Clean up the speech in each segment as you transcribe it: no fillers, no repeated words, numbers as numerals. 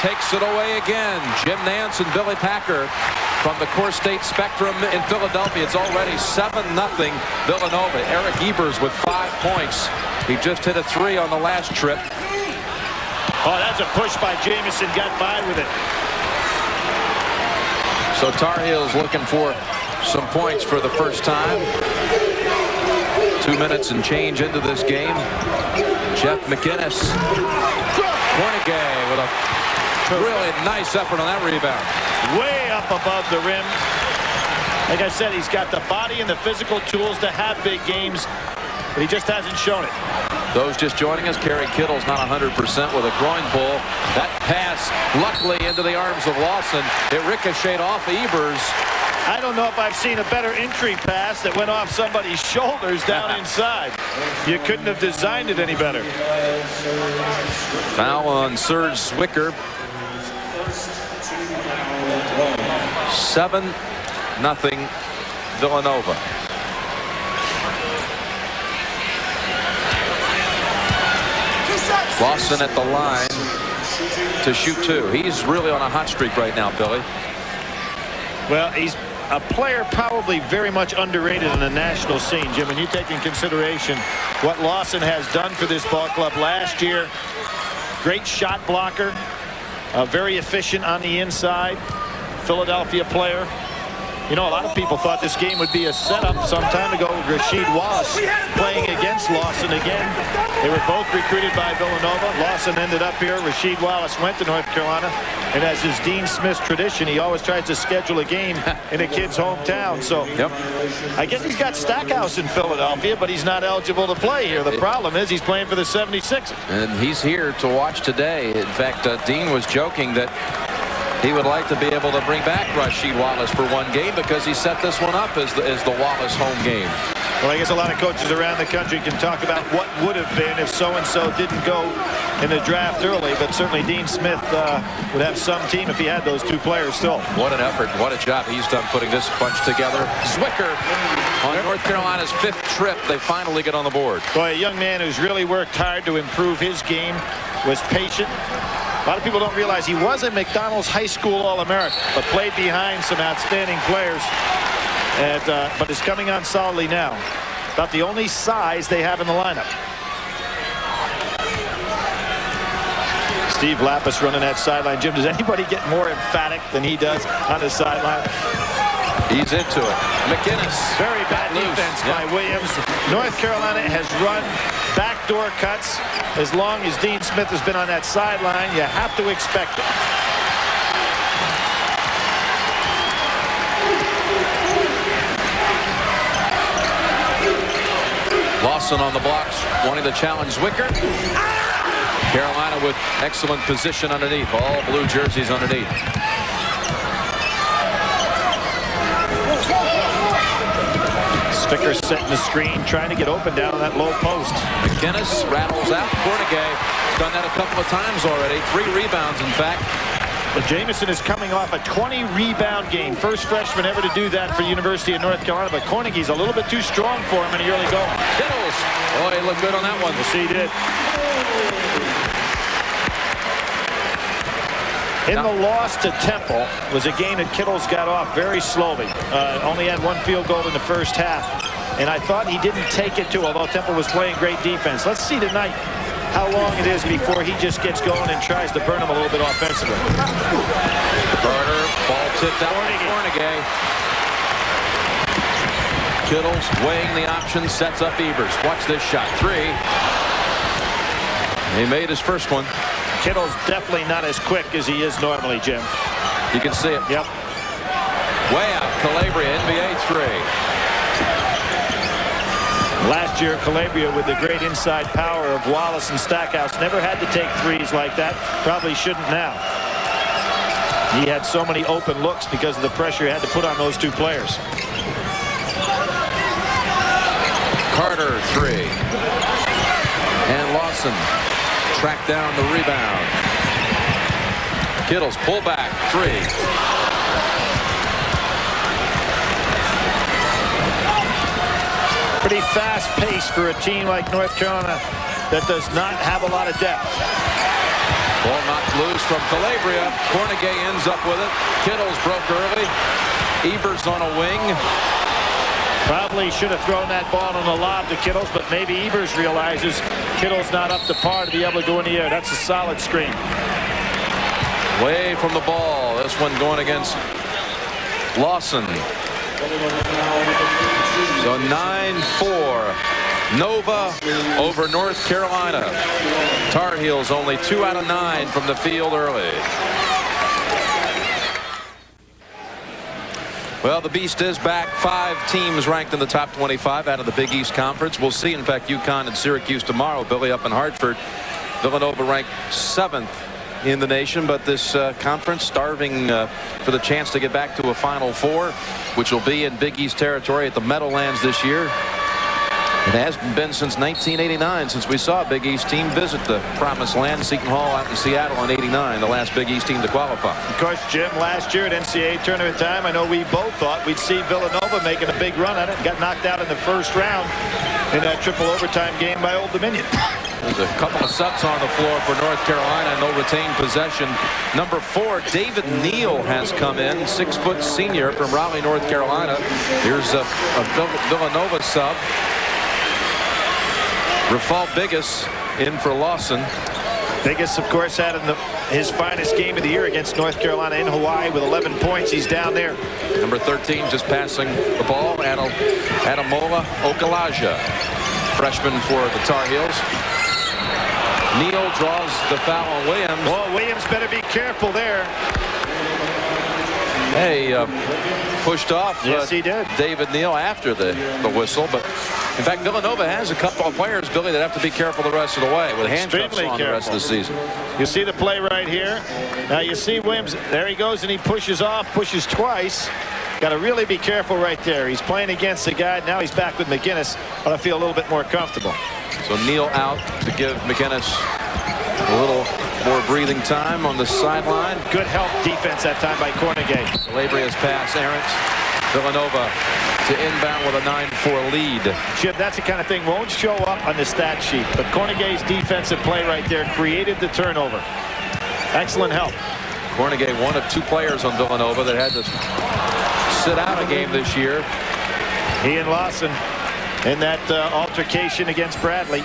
takes it away again. Jim Nance and Billy Packer from the Core State Spectrum in Philadelphia. It's already 7-0 Villanova. Eric Ebers with 5 points. He just hit a 3 on the last trip. Oh, that's a push by Jamison. Got by with it. So Tar Heels looking for some points for the first time. 2 minutes and change into this game. Jeff McInnis. Cornegay with a really nice effort on that rebound. Way up above the rim. Like I said, he's got the body and the physical tools to have big games, but he just hasn't shown it. Those just joining us, Kerry Kittles not 100% with a groin pull. That pass luckily into the arms of Lawson. It ricocheted off Ebers. I don't know if I've seen a better entry pass that went off somebody's shoulders down inside. You couldn't have designed it any better. Foul on Serge Zwicker. 7-0 Villanova. Lawson at the line to shoot 2. He's really on a hot streak right now, Billy. Well, he's a player probably very much underrated in the national scene, Jim. When you take in consideration what Lawson has done for this ball club last year, great shot blocker, very efficient on the inside, Philadelphia player. You know, a lot of people thought this game would be a setup some time ago. Rasheed Wallace playing against Lawson again. They were both recruited by Villanova. Lawson ended up here. Rasheed Wallace went to North Carolina. And as is Dean Smith's tradition, he always tries to schedule a game in a kid's hometown. So I guess he's got Stackhouse in Philadelphia, but he's not eligible to play here. The problem is he's playing for the 76ers. And he's here to watch today. In fact, Dean was joking that he would like to be able to bring back Rasheed Wallace for one game because he set this one up as the Wallace home game. Well, I guess a lot of coaches around the country can talk about what would have been if so-and-so didn't go in the draft early, but certainly Dean Smith would have some team if he had those 2 players still. What an effort. What a job he's done putting this bunch together. Zwicker on North Carolina's 5th trip. They finally get on the board. Boy, a young man who's really worked hard to improve his game, was patient. A lot of people don't realize he was a McDonald's High School All-American, but played behind some outstanding players. But is coming on solidly now. About the only size they have in the lineup. Steve Lapis running that sideline. Jim, does anybody get more emphatic than he does on the sideline? He's into it. McInnis. Very bad defense by Williams. North Carolina has run backdoor cuts. As long as Dean Smith has been on that sideline, you have to expect it. Lawson on the blocks, wanting to challenge Zwicker. Carolina with excellent position underneath. All blue jerseys underneath. Zwicker setting the screen, trying to get open down on that low post. McInnis rattles out. Cornegay done that a couple of times already. 3 rebounds, in fact. But Jamison is coming off a 20-rebound game. First freshman ever to do that for University of North Carolina. But Cornegay's a little bit too strong for him in the early going. Kittles. Oh, he looked good on that one. Yes, he did. In the loss to Temple was a game that Kittles got off very slowly. Only had 1 field goal in the first half. And I thought he didn't take it to, although Temple was playing great defense. Let's see tonight how long it is before he just gets going and tries to burn him a little bit offensively. Carter, ball tipped out to Cornegay. Kittles weighing the option, sets up Ebers. Watch this shot. 3. He made his first one. Kittles definitely not as quick as he is normally, Jim. You can see it. Yep. Way out. Calabria, NBA 3. Last year, Calabria, with the great inside power of Wallace and Stackhouse, never had to take 3s like that. Probably shouldn't now. He had so many open looks because of the pressure he had to put on those 2 players. Carter, 3. And Lawson tracked down the rebound. Kittles pull back. 3. Pretty fast pace for a team like North Carolina that does not have a lot of depth. Ball knocked loose from Calabria. Cornegay ends up with it. Kittles broke early. Ebers on a wing. Probably should have thrown that ball on the lob to Kittles, but maybe Ebers realizes Kittles not up to par to be able to go in the air. That's a solid screen. Away from the ball. This one going against Lawson. So 9-4. Nova over North Carolina. Tar Heels only 2 out of 9 from the field early. Well, the Beast is back. 5 teams ranked in the top 25 out of the Big East Conference. We'll see, in fact, UConn and Syracuse tomorrow. Billy up in Hartford. Villanova ranked 7th in the nation, but this conference starving for the chance to get back to a Final Four, which will be in Big East territory at the Meadowlands this year. It hasn't been since 1989 since we saw a Big East team visit the Promised Land. Seton Hall out in Seattle in '89, the last Big East team to qualify. Of course, Jim, last year at NCAA tournament time, I know we both thought we'd see Villanova making a big run at it. Got knocked out in the first round in that triple overtime game by Old Dominion. There's a couple of subs on the floor for North Carolina. No retained possession. Number 4, David Neal has come in, 6-foot senior from Raleigh, North Carolina. Here's a Villanova sub. Rafal Biggis in for Lawson. Biggis, of course, had his finest game of the year against North Carolina in Hawaii with 11 points. He's down there. Number 13 just passing the ball. Adamola Okalaja, freshman for the Tar Heels. Neal draws the foul on Williams. Well, Williams better be careful there. Hey, pushed off. Yes, he did. David Neal after the whistle, but in fact, Villanova has a couple of players, Billy, that have to be careful the rest of the way with handcuffs on the rest of the season. You see the play right here. Now you see Williams. There he goes, and he pushes off, pushes twice. Got to really be careful right there. He's playing against the guy. Now he's back with McInnis. But I feel a little bit more comfortable. So Neal out to give McInnis a little more breathing time on the sideline. Good help defense that time by Cornegay. Calabria's pass errant. Villanova to inbound with a 9-4 lead. Jim, that's the kind of thing won't show up on the stat sheet. But Cornegay's defensive play right there created the turnover. Excellent help. Cornegay, one of 2 players on Villanova that had to sit out a game this year. He and Lawson in that altercation against Bradley.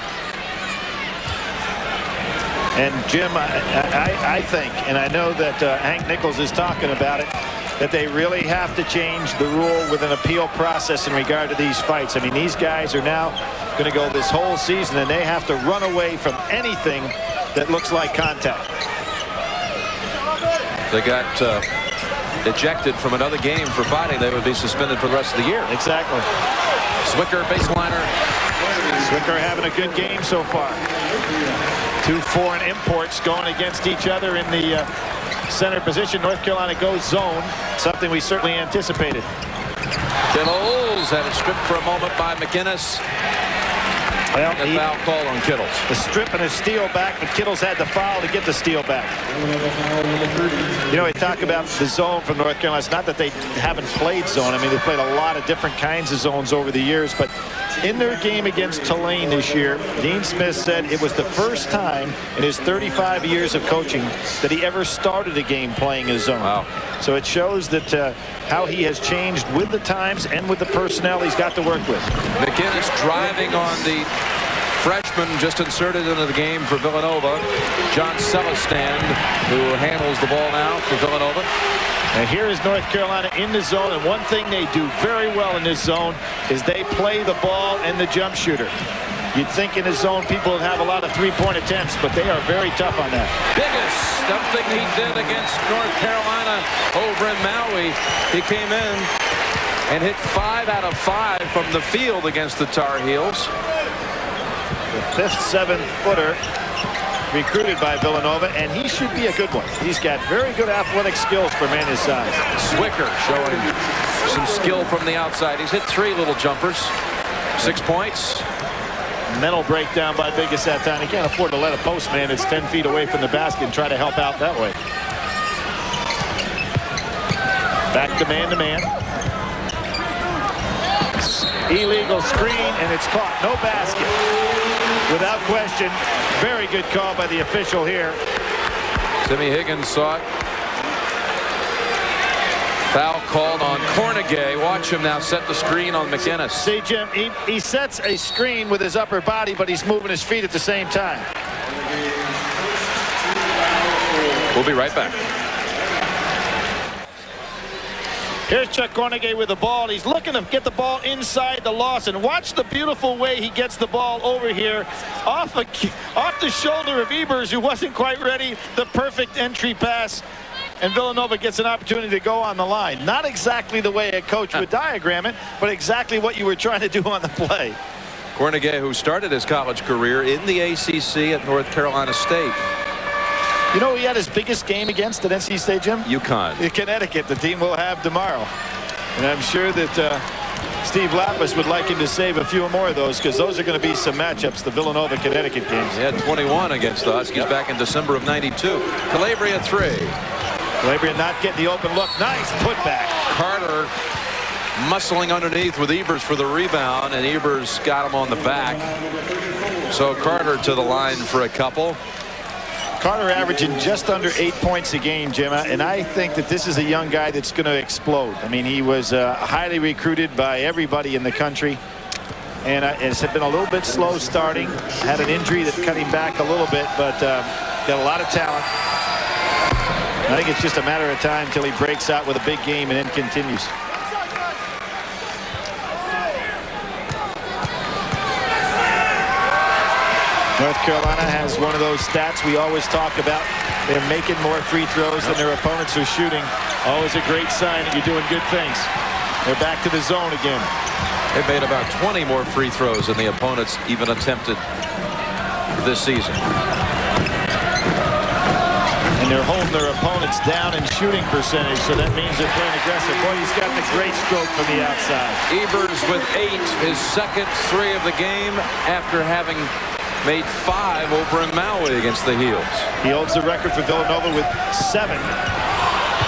And Jim, I think, and I know that Hank Nichols is talking about it, that they really have to change the rule with an appeal process in regard to these fights. I mean, these guys are now going to go this whole season, and they have to run away from anything that looks like contact. They got ejected from another game for fighting. They would be suspended for the rest of the year. Exactly. Zwicker, baseliner. Zwicker having a good game so far. 2 foreign imports going against each other in the center position. North Carolina goes zone, something we certainly anticipated. Kittles had it stripped for a moment by McInnis. Well, a foul call on Kittles. The strip and a steal back, but Kittles had the foul to get the steal back. You know, we talk about the zone from North Carolina. It's not that they haven't played zone. I mean, they've played a lot of different kinds of zones over the years, but in their game against Tulane this year, Dean Smith said it was the first time in his 35 years of coaching that he ever started a game playing a zone. Wow. So it shows that how he has changed with the times and with the personnel he's got to work with. McInnis driving on the freshman just inserted into the game for Villanova, John Celestin, who handles the ball now for Villanova. And here is North Carolina in the zone, and one thing they do very well in this zone is they play the ball and the jump shooter. You'd think in the zone people would have a lot of three-point attempts, but they are very tough on that. Biggest something he did against North Carolina over in Maui. He came in and hit 5 out of 5 from the field against the Tar Heels. The 5th 7-footer recruited by Villanova, and he should be a good one. He's got very good athletic skills for a man his size. Zwicker showing some skill from the outside. He's hit 3 little jumpers, 6 points. Mental breakdown by Biggis that time. He can't afford to let a postman that's 10 feet away from the basket and try to help out that way. Back to man-to-man. Illegal screen, and it's caught. No basket. Without question, very good call by the official here. Timmy Higgins saw it. Foul called on Cornegay. Watch him now set the screen on McInnis. See, Jim, he sets a screen with his upper body, but he's moving his feet at the same time. We'll be right back. Here's Chuck Cornegay with the ball. He's looking to get the ball inside the Lawson. Watch the beautiful way he gets the ball over here off the shoulder of Ebers, who wasn't quite ready. The perfect entry pass. And Villanova gets an opportunity to go on the line. Not exactly the way a coach would diagram it, but exactly what you were trying to do on the play. Cornegay, who started his college career in the ACC at North Carolina State. You know who he had his biggest game against at NC State, Jim? UConn. Connecticut, the team we'll have tomorrow. And I'm sure that Steve Lapis would like him to save a few more of those, because those are going to be some matchups, the Villanova-Connecticut games. He had 21 against the Huskies back in December of '92. Calabria 3. Calabria not getting the open look. Nice putback. Carter muscling underneath with Ebers for the rebound, and Ebers got him on the back. So Carter to the line for a couple. Carter averaging just under 8 points a game, Jim, and I think that this is a young guy that's going to explode. I mean, he was highly recruited by everybody in the country, and it's been a little bit slow starting. Had an injury that cut him back a little bit, but got a lot of talent. I think it's just a matter of time until he breaks out with a big game and then continues. North Carolina has one of those stats we always talk about. They're making more free throws than their opponents are shooting. Always a great sign that you're doing good things. They're back to the zone again. They made about 20 more free throws than the opponents even attempted this season. And they're holding their opponents down in shooting percentage, so that means they're playing aggressive. Boy, he's got the great stroke from the outside. Ebers with 8, his second 3 of the game after having made 5 over in Maui against the Heels. He holds the record for Villanova with 7.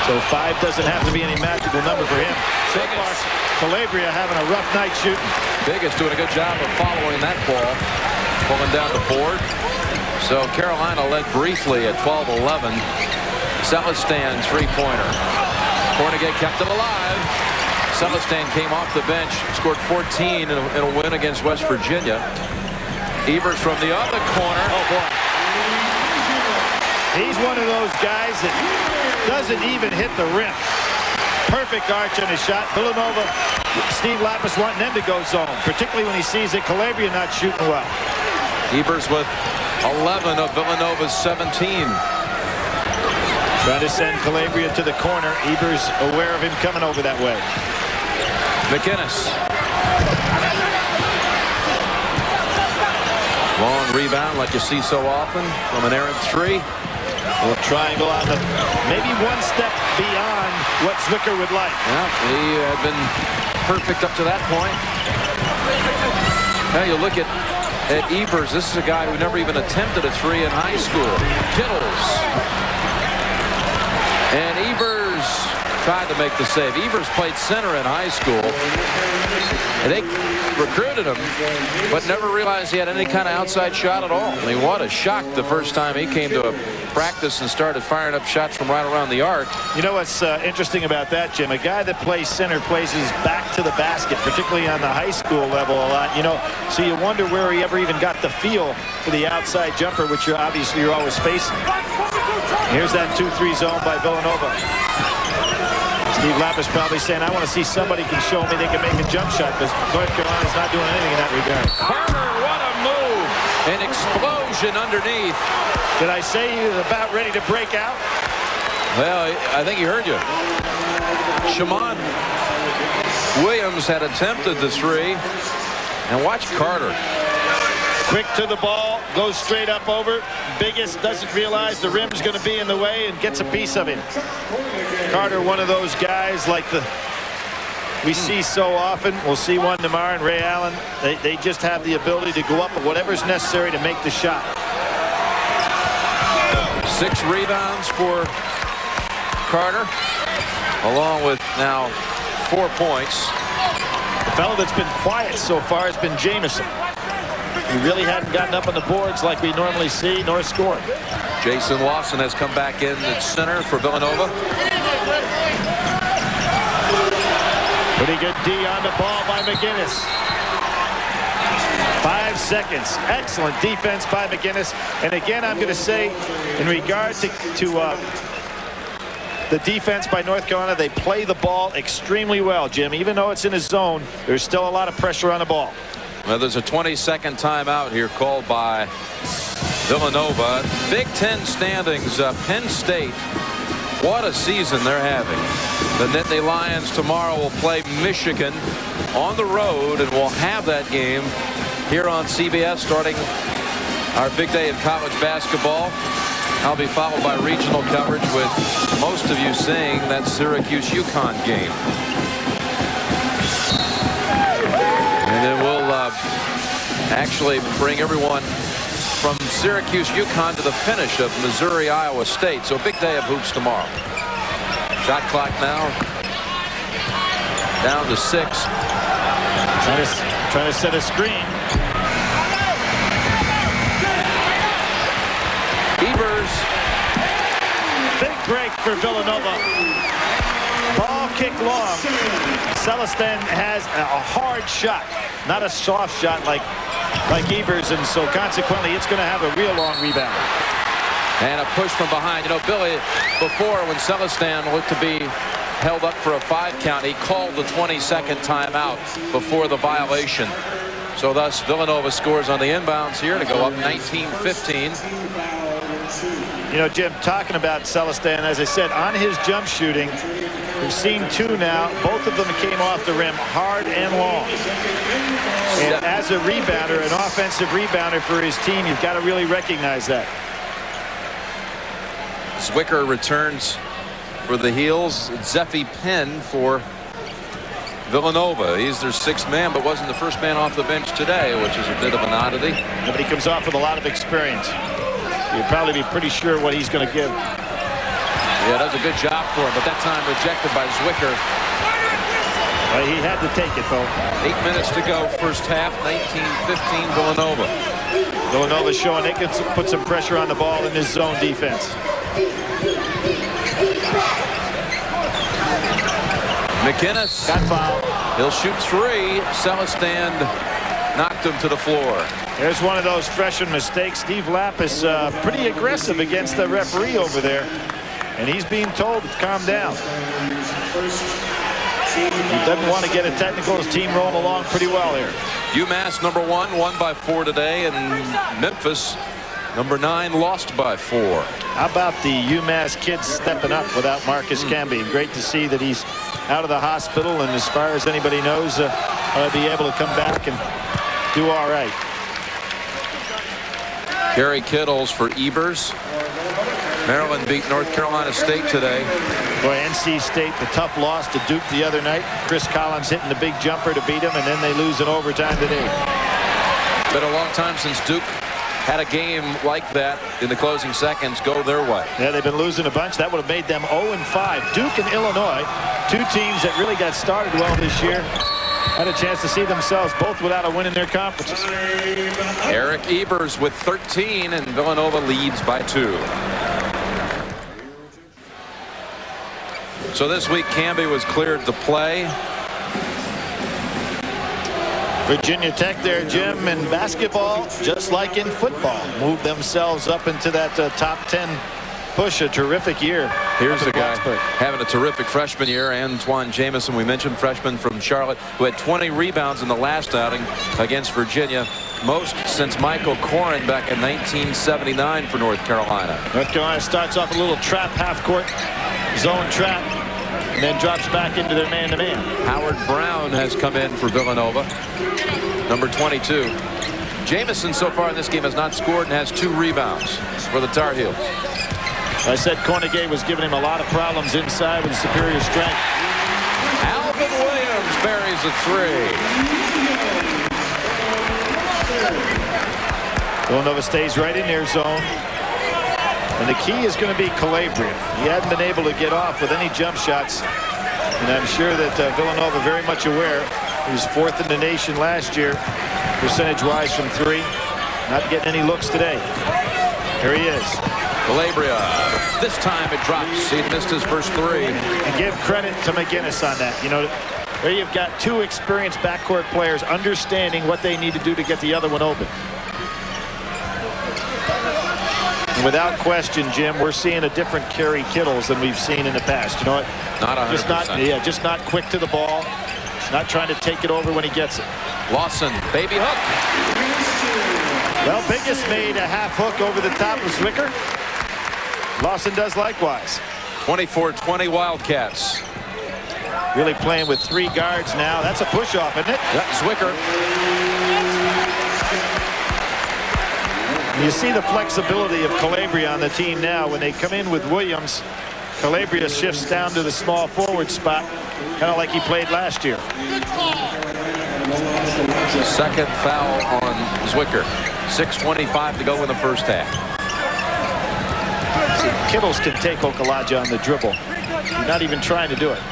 So 5 doesn't have to be any magical number for him. So far, Calabria having a rough night shooting. Biggest doing a good job of following that ball, pulling down the board. So Carolina led briefly at 12-11. Celestin three-pointer. Cornegay kept it alive. Celestin came off the bench, scored 14 in a win against West Virginia. Ebers from the other corner. Oh, boy. He's one of those guys that doesn't even hit the rim. Perfect arch on his shot. Villanova, Steve Lapis wanting them to go zone, particularly when he sees that Calabria not shooting well. Ebers with 11 of Villanova's 17. Trying to send Calabria to the corner. Ebers aware of him coming over that way. McInnis. Long rebound like you see so often from an errant 3. A little triangle on the, maybe one step beyond what Zwicker would like. Yeah, he had been perfect up to that point. Now you look at Ebers. This is a guy who never even attempted a 3 in high school. Kittles. And Ebers tried to make the save. Ebers played center in high school. And they recruited him, but never realized he had any kind of outside shot at all. I mean, what a shock the first time he came to a practice and started firing up shots from right around the arc. You know what's interesting about that, Jim? A guy that plays center plays his back to the basket, particularly on the high school level a lot. You know, so you wonder where he ever even got the feel for the outside jumper, which you're always facing. Here's that 2-3 zone by Villanova. Steve Lapis probably saying, I want to see somebody can show me they can make a jump shot, because North Carolina's not doing anything in that regard. Carter, what a move. An explosion underneath. Did I say he was about ready to break out? Well, I think he heard you. Shammond Williams had attempted the 3. And watch Carter. Quick to the ball, goes straight up over. Biggest doesn't realize the rim's going to be in the way and gets a piece of him. Carter, one of those guys like we see so often. We'll see one tomorrow, and Ray Allen. They just have the ability to go up at whatever's necessary to make the shot. 6 rebounds for Carter, along with now 4 points. The fellow that's been quiet so far has been Jamison. He really hadn't gotten up on the boards like we normally see, nor scored. Jason Lawson has come back in at center for Villanova. Pretty good D on the ball by McInnis. 5 seconds. Excellent defense by McInnis. And again, I'm going to say, in regard to the defense by North Carolina, they play the ball extremely well, Jim. Even though it's in a zone, there's still a lot of pressure on the ball. Well, there's a 20-second timeout here called by Villanova. Big Ten standings. Penn State, what a season they're having. The Nittany Lions tomorrow will play Michigan on the road, and we'll have that game here on CBS starting our big day in college basketball. I'll be followed by regional coverage with most of you seeing that Syracuse-UConn game. And then we'll actually bring everyone from Syracuse-UConn to the finish of Missouri-Iowa State. So a big day of hoops tomorrow. Shot clock now down to 6. Trying to set a screen. Evers. Big break for Villanova. Ball kick long. Celestin has a hard shot, not a soft shot like Evers, and so consequently it's going to have a real long rebound. And a push from behind. You know, Billy, before when Celestin looked to be held up for a 5 count, he called the 20-second timeout before the violation. So thus Villanova scores on the inbounds here to go up 19-15. You know, Jim, talking about Celestin, as I said, on his jump shooting, we've seen 2 now. Both of them came off the rim hard and long. And as a rebounder, an offensive rebounder for his team, you've got to really recognize that. Zwicker returns for the Heels. Zeffie Penn for Villanova. He's their 6th man, but wasn't the first man off the bench today, which is a bit of an oddity. But he comes off with a lot of experience. You'll probably be pretty sure what he's going to give. Yeah, does a good job for him, but that time rejected by Zwicker. Well, he had to take it, though. 8 minutes to go, first half, 19-15 Villanova. Villanova showing they can put some pressure on the ball in this zone defense. McInnis. Got fouled. He'll shoot 3. Celestin knocked him to the floor. There's one of those freshman mistakes. Steve Lapp is pretty aggressive against the referee over there, and he's being told to calm down. He doesn't want to get a technical. His team rolling along pretty well here. UMass number 1 won by 4 today, and Memphis number 9 lost by 4. How about the UMass kids stepping up without Marcus Camby? Great to see that he's out of the hospital, and as far as anybody knows, be able to come back and do all right. Kerry Kittles for Evers. Maryland beat North Carolina State today. Boy, NC State, the tough loss to Duke the other night. Chris Collins hitting the big jumper to beat them, and then they lose in overtime today. Been a long time since Duke had a game like that in the closing seconds go their way. Yeah, they've been losing a bunch. That would have made them 0-5. Duke and Illinois, 2 teams that really got started well this year, had a chance to see themselves both without a win in their conferences. Eric Evers with 13, and Villanova leads by 2. So this week, Camby was cleared to play. Virginia Tech there, Jim, in basketball, just like in football, moved themselves up into that top 10 push. A terrific year. Here's the guy having a terrific freshman year, Antawn Jamison. We mentioned freshman from Charlotte, who had 20 rebounds in the last outing against Virginia, most since Michael Corrin back in 1979 for North Carolina. North Carolina starts off a little trap half-court zone trap, and then drops back into their man-to-man. Howard Brown has come in for Villanova, number 22. Jamison so far in this game has not scored and has 2 rebounds for the Tar Heels. I said Cornegay was giving him a lot of problems inside with superior strength. Alvin Williams buries a 3. Villanova stays right in their zone. And the key is going to be Calabria. He hadn't been able to get off with any jump shots. And I'm sure that Villanova very much aware. He was 4th in the nation last year, percentage-wise from 3. Not getting any looks today. Here he is. Calabria. This time it drops. He missed his first three. And give credit to McInnis on that. You know, there you've got two experienced backcourt players understanding what they need to do to get the other one open. And without question, Jim, we're seeing a different Kerry Kittles than we've seen in the past. You know what? Not 100%. Just not quick to the ball. Not trying to take it over when he gets it. Lawson, baby hook. Well, Biggest made a half hook over the top of Zwicker. Lawson does likewise. 24-20 Wildcats. Really playing with three guards now. That's a push-off, isn't it? Yep, Zwicker. You see the flexibility of Calabria on the team now. When they come in with Williams, Calabria shifts down to the small forward spot, kind of like he played last year. Second foul on Zwicker. 6:25 to go in the first half. See, Kittles can take Okalaja on the dribble. He's not even trying to do it.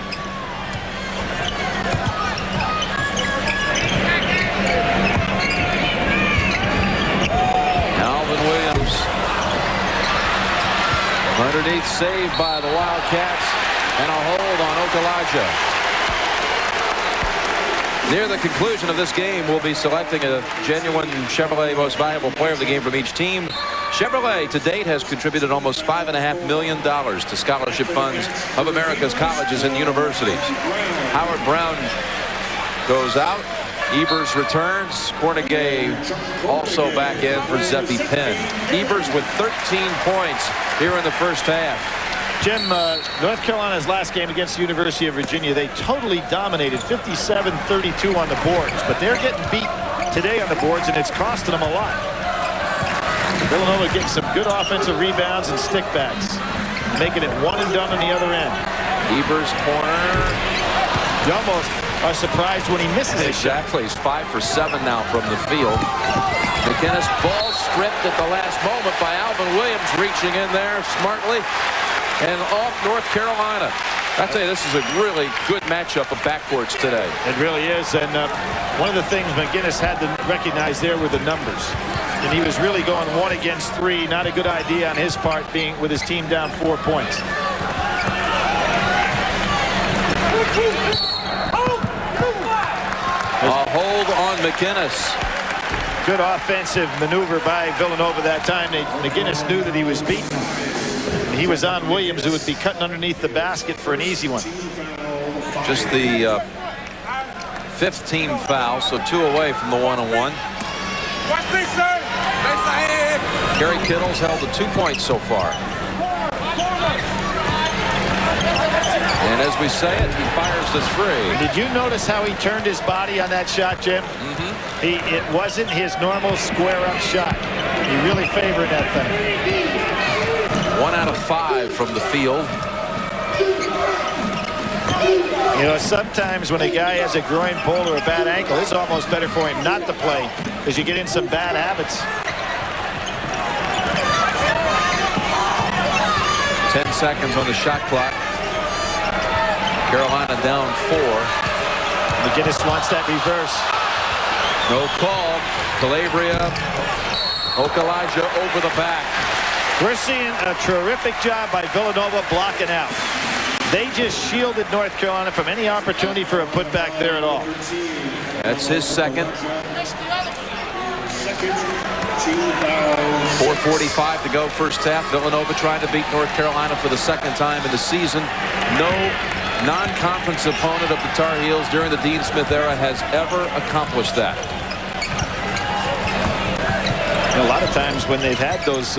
Alvin Williams. Underneath save by the Wildcats. And a hold on Okalaja. Near the conclusion of this game, we'll be selecting a genuine Chevrolet Most Valuable Player of the Game from each team. Chevrolet to date has contributed almost $5.5 million to scholarship funds of America's colleges and universities. Howard Brown goes out. Evers returns. Cornegay also back in for Zeppi Penn. Evers with 13 points here in the first half. Jim, North Carolina's last game against the University of Virginia, they totally dominated 57-32 on the boards, but they're getting beat today on the boards, and it's costing them a lot. Villanova getting some good offensive rebounds and stickbacks, making it one and done on the other end. Evers corner. You almost are surprised when he misses it. Exactly. He's 5 for 7 now from the field. McInnis ball stripped at the last moment by Alvin Williams, reaching in there smartly. And off North Carolina. I tell you, this is a really good matchup of backcourts today. It really is. And one of the things McInnis had to recognize there were the numbers. And he was really going 1 against 3. Not a good idea on his part, being with his team down 4 points. A hold on McInnis. Good offensive maneuver by Villanova that time. McInnis knew that he was beaten. He was on Williams, who would be cutting underneath the basket for an easy one. Just the 5th team foul, so 2 away from the 1-on-1. Kerry Kittles held to 2 points so far. And as we say it, he fires the 3. Did you notice how he turned his body on that shot, Jim? It wasn't his normal square-up shot. He really favored that thing. 1 out of 5 from the field. You know, sometimes when a guy has a groin pull or a bad ankle, it's almost better for him not to play because you get in some bad habits. 10 seconds on the shot clock. Carolina down 4. McInnis wants that reverse. No call. Calabria. Okalaja over the back. We're seeing a terrific job by Villanova blocking out. They just shielded North Carolina from any opportunity for a putback there at all. That's his second. 4:45 to go first half. Villanova trying to beat North Carolina for the second time in the season. No non-conference opponent of the Tar Heels during the Dean Smith era has ever accomplished that. A lot of times when they've had those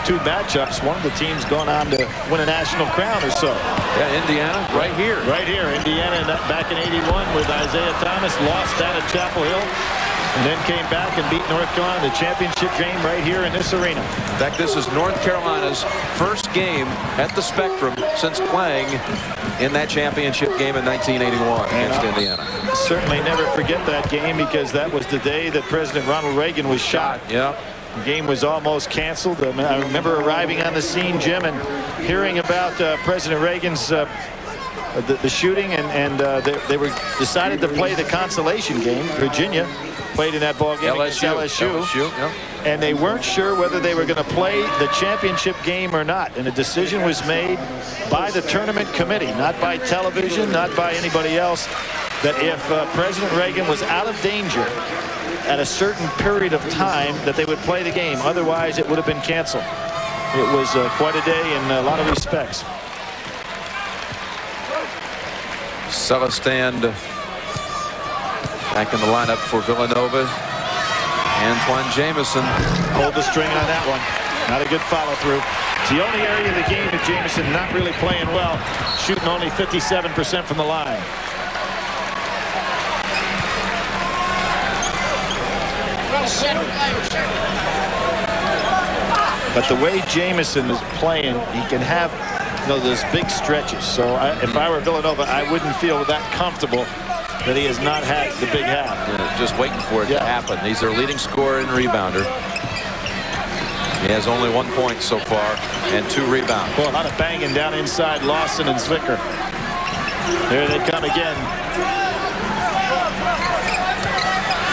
2 matchups, one of the teams gone on to win a national crown or so. Yeah, Indiana, right here. Right here. Indiana back in '81 with Isaiah Thomas, lost that at Chapel Hill, and then came back and beat North Carolina in the championship game right here in this arena. In fact, this is North Carolina's first game at the Spectrum since playing in that championship game in 1981 against Indiana. Certainly never forget that game because that was the day that President Ronald Reagan was shot. Yeah. The game was almost canceled. I remember arriving on the scene, Jim, and hearing about President Reagan's the shooting, and they were decided to play the consolation game. Virginia played in that ball game against LSU. Yeah. and they weren't sure whether they were going to play the championship game or not. And a decision was made by the tournament committee, not by television, not by anybody else, that if President Reagan was out of danger at a certain period of time, that they would play the game. Otherwise, it would have been canceled. It was quite a day in a lot of respects. Celestin back in the lineup for Villanova. Antawn Jamison. Hold the string on that one. Not a good follow through. It's the only area of the game that Jamison not really playing well. Shooting only 57% from the line. But the way Jamison is playing, he can have those big stretches. So if I were Villanova, I wouldn't feel that comfortable that he has not had the big half. Yeah, just waiting for it to happen. He's their leading scorer and rebounder. He has only 1 point so far and 2 rebounds. Well, a lot of banging down inside Lawson and Zwicker. There they come again.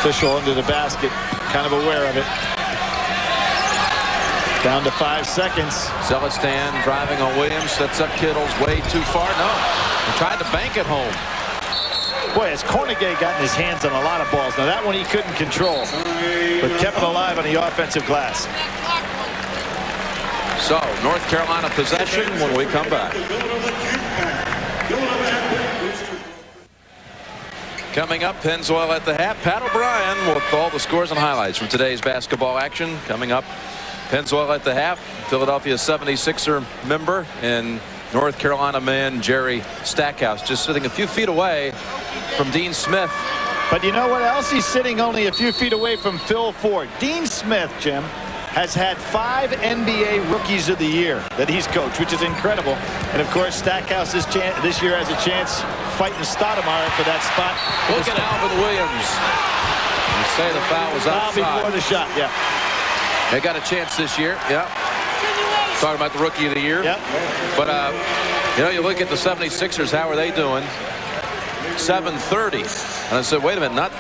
Official into the basket, kind of aware of it. Down to 5 seconds. Celestin driving on Williams, sets up Kittles way too far. No, he tried to bank it home. Boy, has Cornegay gotten his hands on a lot of balls. Now that one he couldn't control, but kept it alive on the offensive glass. So North Carolina possession when we come back. Coming up, Pennzoil at the half. Pat O'Brien with all the scores and highlights from today's basketball action. Coming up, Pennzoil at the half. Philadelphia 76er member and North Carolina man Jerry Stackhouse just sitting a few feet away from Dean Smith. But you know what else? He's sitting only a few feet away from Phil Ford. Dean Smith, Jim, has had 5 NBA Rookies of the Year that he's coached, which is incredible. And of course, Stackhouse this year has a chance fighting Stoudemire for that spot. Look at Alvin Williams. You say the foul was outside. Foul before the shot, yeah. They got a chance this year, yeah. Talking about the Rookie of the Year. Yep. But, you know, you look at the 76ers, how are they doing? 7:30. And I said, wait a minute,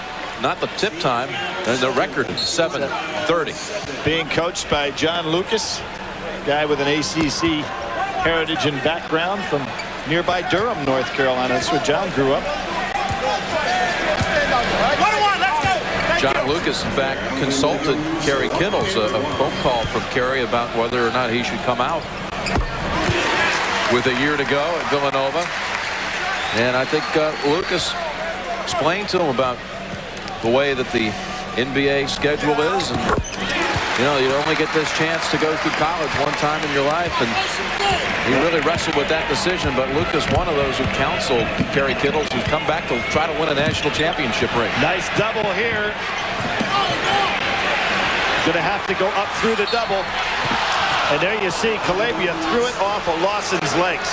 not the tip time. And the record is 7:30. Being coached by John Lucas, guy with an ACC heritage and background from nearby Durham, North Carolina. That's where John grew up. John Lucas, in fact, consulted Kerry Kittles, a phone call from Kerry about whether or not he should come out with a year to go at Villanova. And I think Lucas explained to him about the way that the NBA schedule is. And, you know, you only get this chance to go through college one time in your life. And he really wrestled with that decision. But Lucas, one of those who counseled Kerry Kittles, who's come back to try to win a national championship ring. Nice double here. Going to have to go up through the double. And there you see Calabria threw it off of Lawson's legs.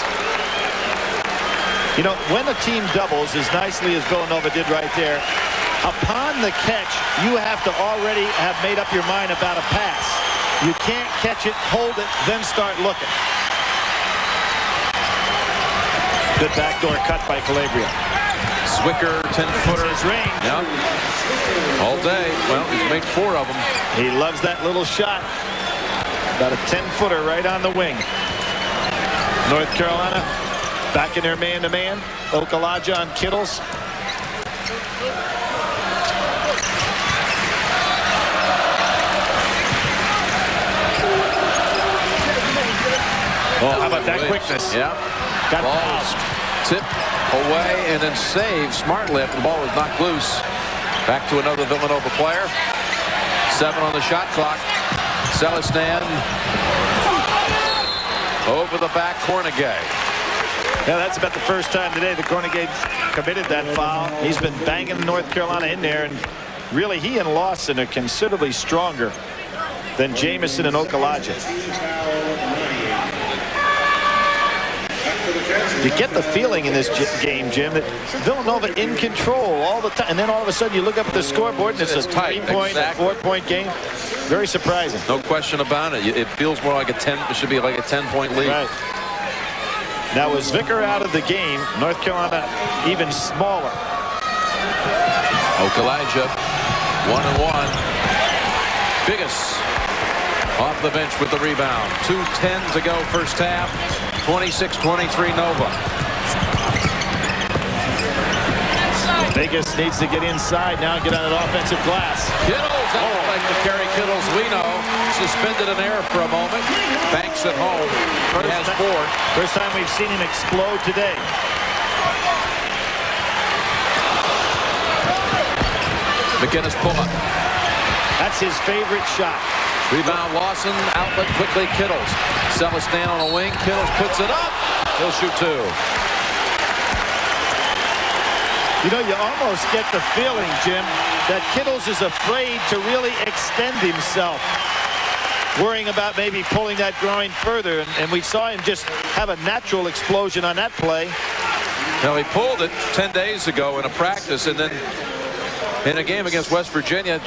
You know, when a team doubles as nicely as Villanova did right there, upon the catch, you have to already have made up your mind about a pass. You can't catch it, hold it, then start looking. Good backdoor cut by Calabria. Zwicker, 10-footer. His range. Yeah. All day. Well, he's made 4 of them. He loves that little shot. About a 10-footer right on the wing. North Carolina back in their man-to-man. Okalaja on Kittles. Oh, how about that quickness? Yeah. Got balls tipped away and then saved smartly after the ball was knocked loose. Back to another Villanova player. 7 on the shot clock. Celestin over the back, Cornegay. Yeah, that's about the first time today that Cornegay committed that foul. He's been banging North Carolina in there, and really he and Lawson are considerably stronger than Jamison and Okalaja. You get the feeling in this game, Jim, that Villanova in control all the time, and then all of a sudden you look up at the scoreboard and it's a 3-point, 4-point game. Very surprising. No question about it. It feels more like a 10. It should be like a 10-point lead. Right. Now with Zwicker out of the game, North Carolina even smaller. Okalaja, 1-and-1. McInnis off the bench with the rebound. 2:10 to go first half. 26-23 Nova. McInnis needs to get inside now and get on an offensive glass. Kittles, like the Kerry Kittles we know, suspended in air for a moment. Banks at home. He has 4. First time we've seen him explode today. McInnis pull up. That's his favorite shot. Rebound Lawson, outlet quickly Kittles. Celestin on a wing, Kittles puts it up. He'll shoot 2. You know, you almost get the feeling, Jim, that Kittles is afraid to really extend himself, worrying about maybe pulling that groin further, and we saw him just have a natural explosion on that play. Now, he pulled it 10 days ago in a practice, and then in a game against West Virginia,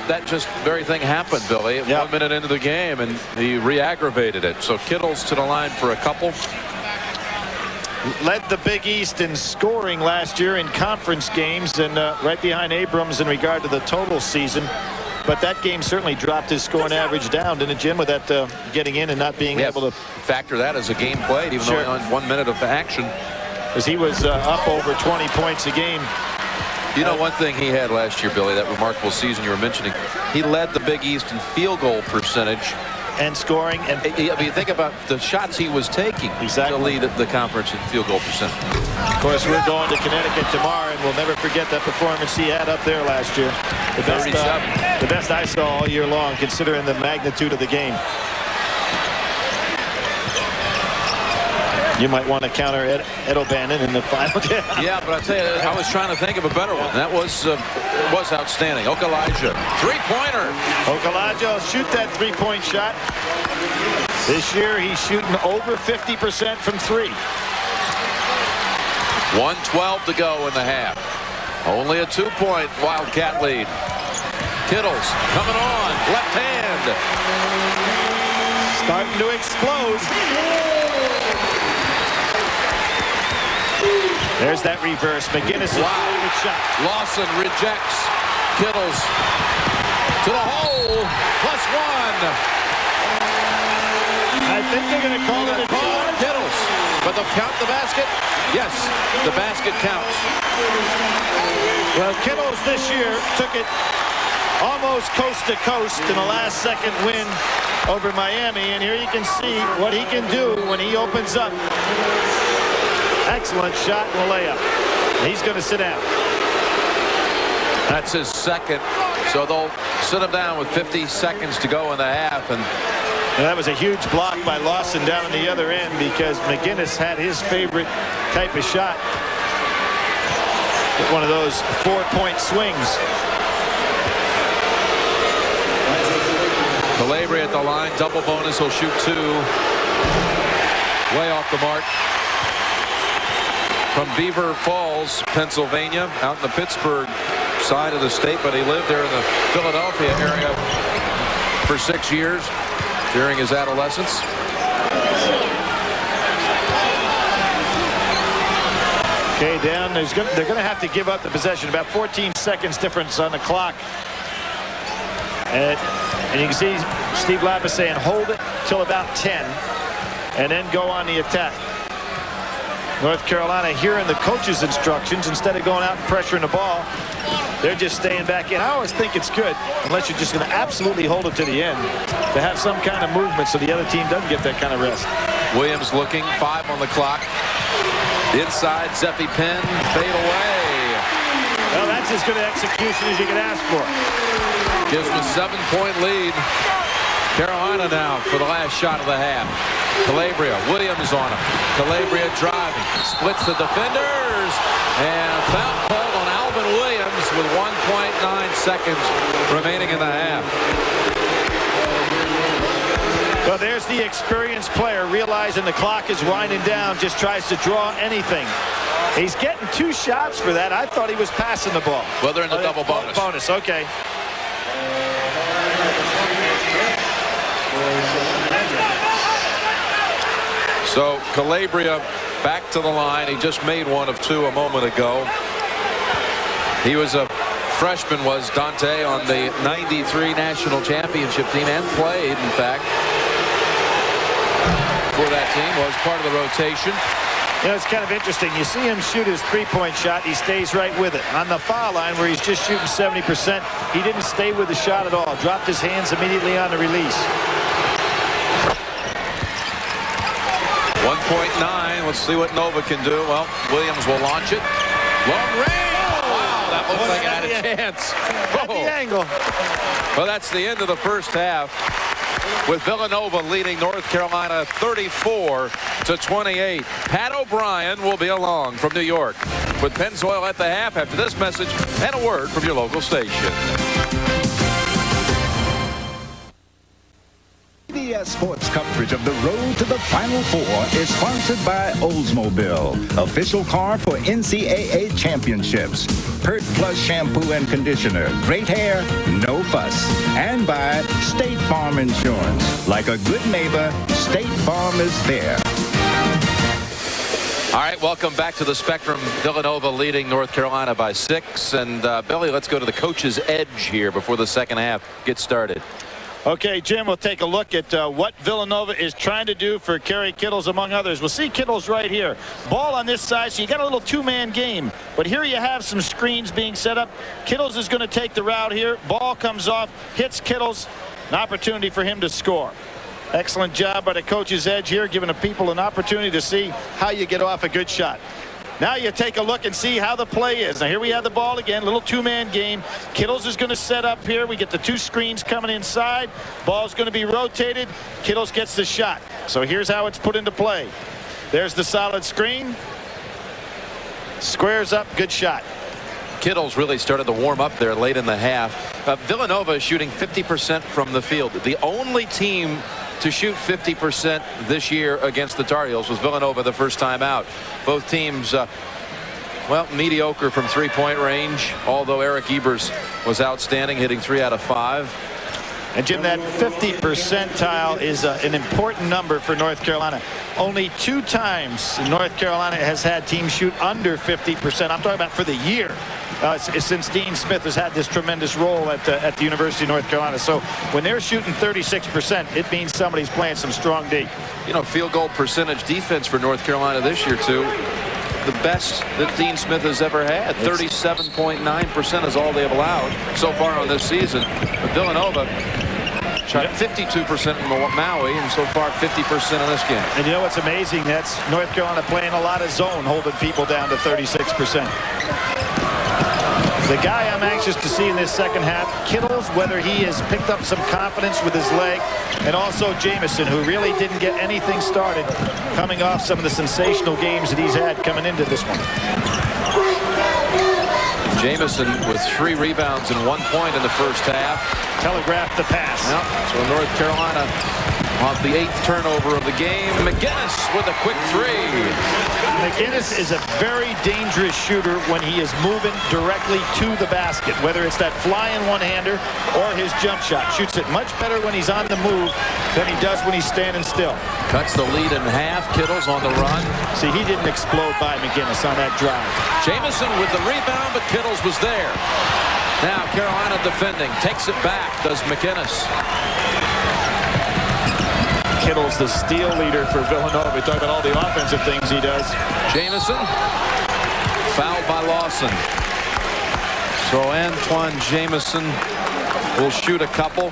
that very thing happened, Billy. 1 minute into the game, and he re-aggravated it. So Kittles to the line for a couple. Led the Big East in scoring last year in conference games, and right behind Abrams in regard to the total season. But that game certainly dropped his scoring average down, didn't it, Jim, with that getting in and not being able to factor that as a game played, even though on 1 minute of action. As he was up over 20 points a game. You know, one thing he had last year, Billy, that remarkable season you were mentioning, he led the Big East in field goal percentage. And scoring. And I mean, think about the shots he was taking to lead the conference in field goal percentage. Of course, we're going to Connecticut tomorrow, and we'll never forget that performance he had up there last year. The best I saw all year long, considering the magnitude of the game. You might want to counter Ed O'Bannon in the final. Yeah, but I tell you, I was trying to think of a better one. That was outstanding. Okalaja, 3-pointer. Okalaja will shoot that 3-point shot. This year, he's shooting over 50% from 3. 1:12 to go in the half. Only a 2-point Wildcat lead. Kittles coming on, left hand. Starting to explode. There's that reverse. McInnis' favorite shot. Lawson rejects. Kittles to the hole. +1. I think they're going to call it a draw. Kittles. But they'll count the basket? Yes, the basket counts. Well, Kittles this year took it almost coast to coast in a last-second win over Miami. And here you can see what he can do when he opens up. Excellent shot and a layup. He's going to sit down. That's his second. So they'll sit him down with 50 seconds to go in the half. And that was a huge block by Lawson down on the other end because McInnis had his favorite type of shot. One of those 4-point swings. Calabria at the line. Double bonus. He'll shoot 2. Way off the mark. From Beaver Falls, Pennsylvania, out in the Pittsburgh side of the state, but he lived there in the Philadelphia area for 6 years during his adolescence. Okay, down. They're going to have to give up the possession. About 14 seconds difference on the clock. And you can see Steve Lappa saying hold it till about 10 and then go on the attack. North Carolina hearing the coach's instructions, instead of going out and pressuring the ball, they're just staying back in. I always think it's good, unless you're just going to absolutely hold it to the end, to have some kind of movement so the other team doesn't get that kind of rest. Williams looking, 5 on the clock. Inside, Zeffie Penn, fade away. Well, that's as good an execution as you can ask for. Gives them a 7-point lead. Carolina now for the last shot of the half. Calabria, Williams on him. Calabria driving, splits the defenders, and a foul called on Alvin Williams with 1.9 seconds remaining in the half. Well, there's the experienced player realizing the clock is winding down, just tries to draw anything. He's getting 2 shots for that. I thought he was passing the ball. Well, they're in the double bonus. Bonus, okay. So Calabria back to the line. He just made one of 2 a moment ago. He was a freshman was Dante on the '93 national championship team and played, in fact, for that team, was part of the rotation. You know, it's kind of interesting. You see him shoot his three-point shot. He stays right with it. On the foul line where he's just shooting 70%, he didn't stay with the shot at all. Dropped his hands immediately on the release. 1.9. Let's see what Nova can do. Well, Williams will launch it. Long range. Wow, that looks like it had a chance. At the angle. Well, that's the end of the first half, with Villanova leading North Carolina 34-28. Pat O'Brien will be along from New York with Pennzoil at the half after this message and a word from your local station. CBS Sports coverage of the road to the Final Four is sponsored by Oldsmobile, official car for NCAA championships. Pert Plus shampoo and conditioner. Great hair, no fuss. And by State Farm Insurance. Like a good neighbor, State Farm is there. All right, welcome back to the Spectrum. Villanova leading North Carolina by 6. And Billy, let's go to the coach's edge here before the second half gets started. Okay, Jim, we'll take a look at what Villanova is trying to do for Kerry Kittles, among others. We'll see Kittles right here. Ball on this side, so you got a little two-man game. But here you have some screens being set up. Kittles is going to take the route here. Ball comes off, hits Kittles. An opportunity for him to score. Excellent job by the coach's edge here, giving the people an opportunity to see how you get off a good shot. Now you take a look and see how the play is. Now here we have the ball again, little two-man game. Kittles is going to set up here. We get the two screens coming inside. Ball's going to be rotated. Kittles gets the shot. So here's how it's put into play. There's the solid screen. Squares up, good shot. Kittles really started to warm up there late in the half. Villanova is shooting 50% from the field. The only team to shoot 50% this year against the Tar Heels was Villanova the first time out. Both teams, well, mediocre from three-point range, although Eric Ebers was outstanding, hitting 3 out of 5. And Jim, that 50 percentile is an important number for North Carolina. Only 2 times North Carolina has had teams shoot under 50%. I'm talking about for the year. Since Dean Smith has had this tremendous role at the University of North Carolina. So when they're shooting 36%, it means somebody's playing some strong D. You know, field goal percentage defense for North Carolina this year, too. The best that Dean Smith has ever had. 37.9% is all they have allowed so far on this season. But Villanova shot 52% in Maui, and so far 50% in this game. And you know what's amazing? That's North Carolina playing a lot of zone, holding people down to 36%. The guy I'm anxious to see in this second half, Kittles, whether he has picked up some confidence with his leg, and also Jamison, who really didn't get anything started coming off some of the sensational games that he's had coming into this one. Jamison with 3 rebounds and 1 point in the first half. Telegraphed the pass. Yep. So North Carolina off the 8th turnover of the game. McInnis with a quick 3. McInnis is a very dangerous shooter when he is moving directly to the basket, whether it's that flying one-hander or his jump shot. Shoots it much better when he's on the move than he does when he's standing still. Cuts the lead in half. Kittles on the run. See, he didn't explode by McInnis on that drive. Jamison with the rebound, but Kittles was there. Now Carolina defending. Takes it back, does McInnis. Kittles, the steal leader for Villanova. We talk about all the offensive things he does. Jamison fouled by Lawson. So Antawn Jamison will shoot a couple.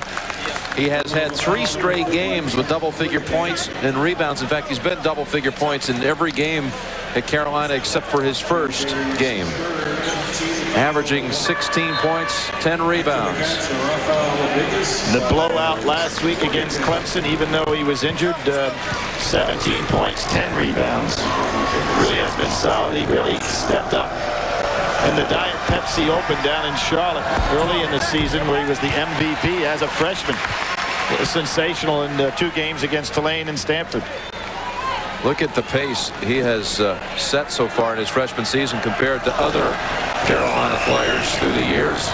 He has had 3 straight games with double-figure points and rebounds. In fact, he's been double-figure points in every game at Carolina except for his first game. Averaging 16 points, 10 rebounds. The blowout last week against Clemson, even though he was injured, 17 points, 10 rebounds. Really has been solid. He really stepped up. And the Diet Pepsi Open down in Charlotte early in the season, where he was the MVP as a freshman. It was sensational in 2 games against Tulane and Stanford. Look at the pace he has set so far in his freshman season compared to other Carolina players through the years.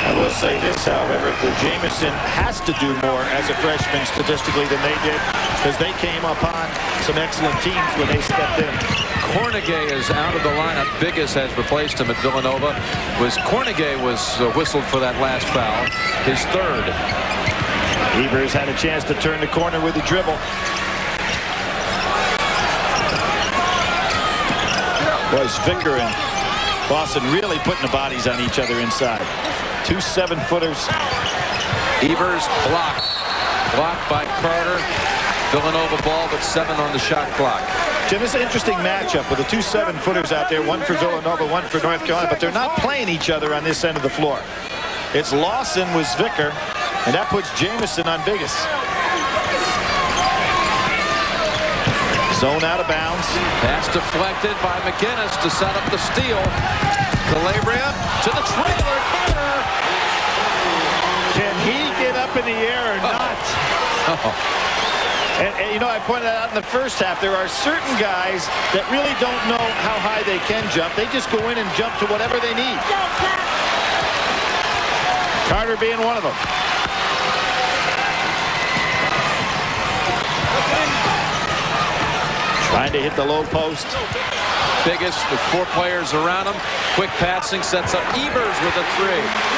I will say this, however, that Jamison has to do more as a freshman statistically than they did, because they came upon some excellent teams when they stepped in. Cornegay is out of the lineup. Biggis has replaced him at Villanova. Cornegay was whistled for that last foul, his third. Evers had a chance to turn the corner with the dribble. Was Vicker and Lawson really putting the bodies on each other inside. 2 7-footers. Evers blocked by Carter. Villanova ball, but 7 on the shot clock. Jim, this is an interesting matchup with the 2 7-footers out there, one for Villanova, one for North Carolina, but they're not playing each other on this end of the floor. It's Lawson with Vicker, and that puts Jamison on Biggis. Zone out of bounds. Pass deflected by McInnis to set up the steal. Calabria to the trailer. Carter. Can he get up in the air or not? And you know, I pointed out in the first half, there are certain guys that really don't know how high they can jump. They just go in and jump to whatever they need. Carter being one of them. Trying to hit the low post. Biggis with 4 players around him. Quick passing sets up Evers with a 3.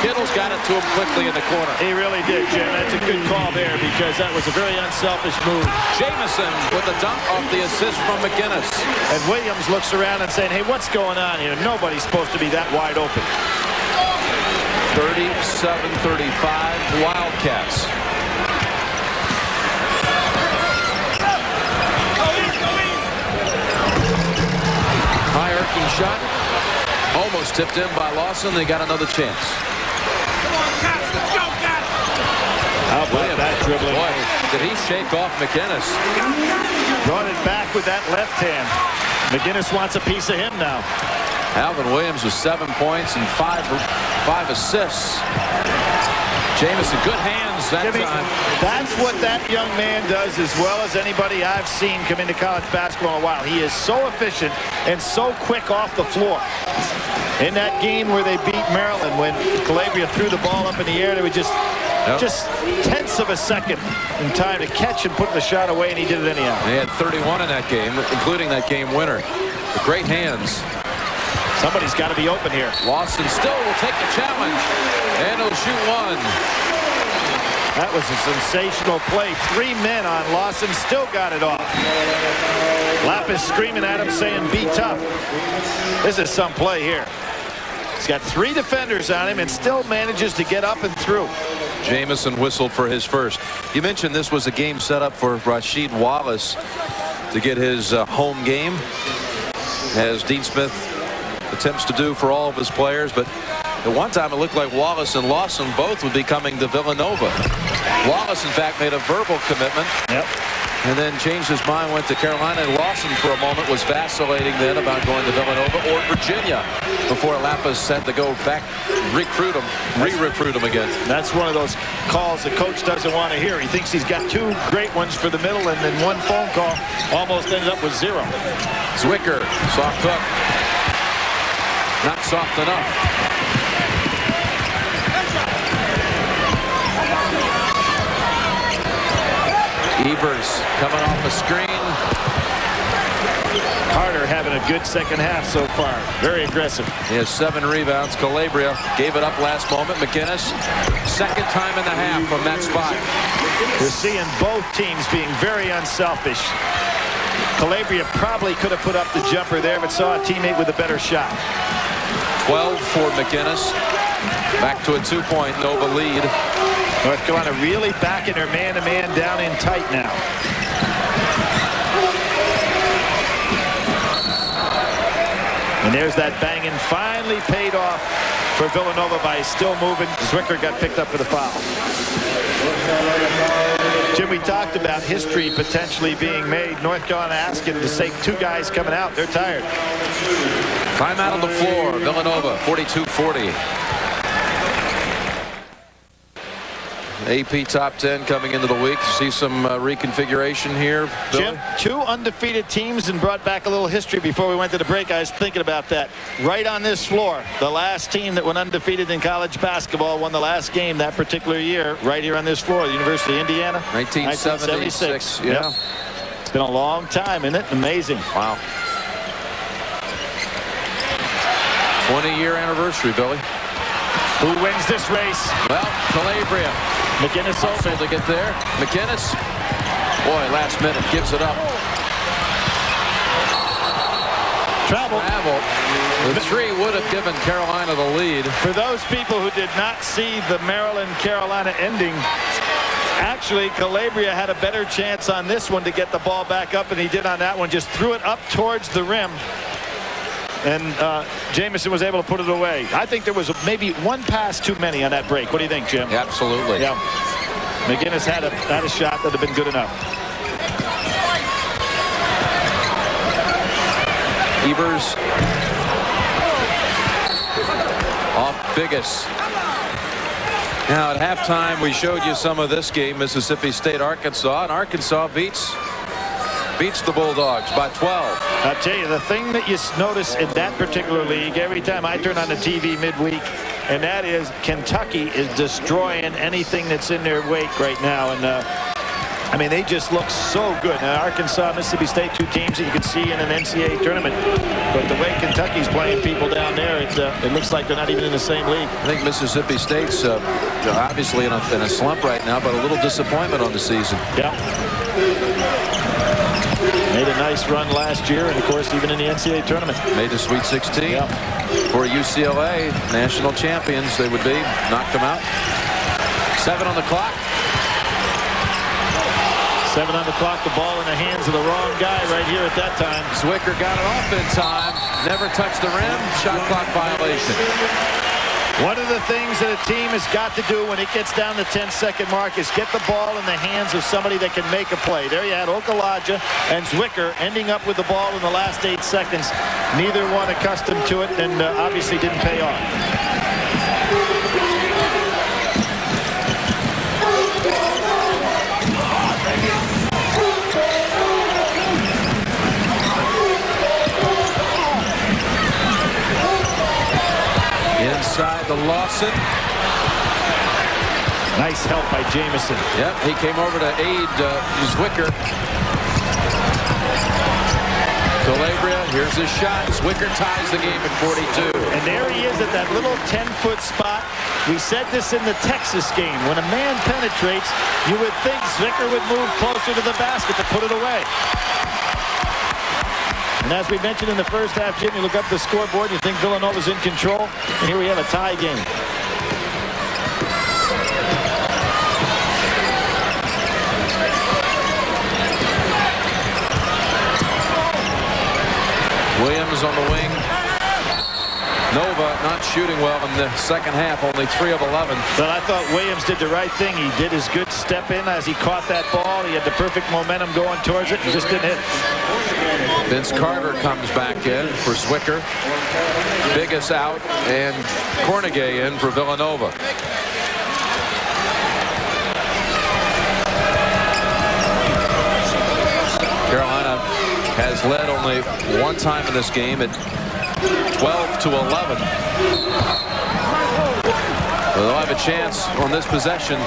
Kittles got it to him quickly in the corner. He really did, Jim. That's a good call there because that was a very unselfish move. Jamison with a dunk off the assist from McInnis. And Williams looks around and saying, hey, what's going on here? Nobody's supposed to be that wide open. 37-35 Wildcats. High arcing shot. Almost tipped in by Lawson. They got another chance. How about that dribbling? Boy, did he shake off McInnis. Brought it back with that left hand. McInnis wants a piece of him now. Alvin Williams with 7 points and 5 assists. Jamison, good hands that time. That's what that young man does as well as anybody I've seen come into college basketball in a while. He is so efficient and so quick off the floor. In that game where they beat Maryland, when Calabria threw the ball up in the air, they were just tenths of a second in time to catch and put the shot away, and he did it anyhow. They had 31 in that game, including that game winner. With great hands. Somebody's got to be open here. Lawson still will take the challenge, and he'll shoot 1. That was a sensational play. 3 men on Lawson, still got it off. Lapis screaming at him, saying, be tough. This is some play here. He's got 3 defenders on him and still manages to get up and through. Jamison whistled for his first. You mentioned this was a game set up for Rasheed Wallace to get his home game, as Dean Smith attempts to do for all of his players. But at one time it looked like Wallace and Lawson both would be coming to Villanova. Wallace, in fact, made a verbal commitment. And then changed his mind, went to Carolina. And Lawson, for a moment, was vacillating then about going to Villanova or Virginia before Lapis had to go back, re-recruit him again. That's one of those calls the coach doesn't want to hear. He thinks he's got 2 great ones for the middle, and then one phone call almost ended up with 0. Zwicker, soft hook. Not soft enough. Evers coming off a screen. Carter having a good second half so far. Very aggressive. He has 7 rebounds. Calabria gave it up last moment. McInnis, second time in the half from that spot. We're seeing both teams being very unselfish. Calabria probably could have put up the jumper there, but saw a teammate with a better shot. 12 for McInnis. Back to a 2-point Nova lead. North Carolina really backing their man-to-man down in tight now. And there's that banging finally paid off for Villanova by still moving. Zwicker got picked up for the foul. Jim, we talked about history potentially being made. North Carolina asking to save 2 guys coming out. They're tired. Timeout on the floor. Villanova 42-40. AP top 10 coming into the week. See some reconfiguration here, Billy? Jim, 2 undefeated teams and brought back a little history before we went to the break. I was thinking about that. Right on this floor, the last team that went undefeated in college basketball won the last game that particular year right here on this floor, the University of Indiana. 1976. Yeah. Yep. It's been a long time, isn't it? Amazing. Wow. 20-year anniversary, Billy. Who wins this race? Well, Calabria. McInnis Also to get there. McInnis. Boy, last minute gives it up. Travel. The three would have given Carolina the lead. For those people who did not see the Maryland-Carolina ending, actually, Calabria had a better chance on this one to get the ball back up than he did on that one. Just threw it up towards the rim. And Jamison was able to put it away. I think there was maybe one pass too many on that break. What do you think, Jim? Yeah, absolutely. Yeah. McInnis had a shot that would have been good enough. Evers off Biggis. Now at halftime we showed you some of this game, Mississippi State Arkansas, and Arkansas beats the Bulldogs by 12. I'll tell you, the thing that you notice in that particular league every time I turn on the TV midweek, and that is Kentucky is destroying anything that's in their wake right now. And I mean, they just look so good. Now, Arkansas, Mississippi State, two teams that you could see in an NCAA tournament. But the way Kentucky's playing people down there, it looks like they're not even in the same league. I think Mississippi State's obviously in a slump right now, but a little disappointment on the season. Yeah. Made a nice run last year, and of course, even in the NCAA tournament. Made the Sweet 16. Yeah. For UCLA, national champions, they would be. Knocked them out. 7 on the clock. 7 on the clock, the ball in the hands of the wrong guy right here at that time. Zwicker got it off in time. Never touched the rim. Shot clock violation. One of the things that a team has got to do when it gets down the 10-second mark is get the ball in the hands of somebody that can make a play. There you had Okalaja and Zwicker ending up with the ball in the last 8 seconds. Neither one accustomed to it, and obviously didn't pay off. Inside the Lawson. Nice help by Jamison. Yep, he came over to aid Zwicker. Calabria, here's his shot. Zwicker ties the game at 42. And there he is at that little 10-foot spot. We said this in the Texas game. When a man penetrates, you would think Zwicker would move closer to the basket to put it away. And as we mentioned in the first half, Jim, you look up the scoreboard, you think Villanova's in control, and here we have a tie game. Williams on the wing. Nova not shooting well in the second half, only 3 of 11. But I thought Williams did the right thing. He did his good step in as he caught that ball. He had the perfect momentum going towards it and just didn't hit. Vince Carter comes back in for Zwicker. Biggis out and Cornegay in for Villanova. Carolina has led only one time in this game at 12-11. They'll have a chance on this possession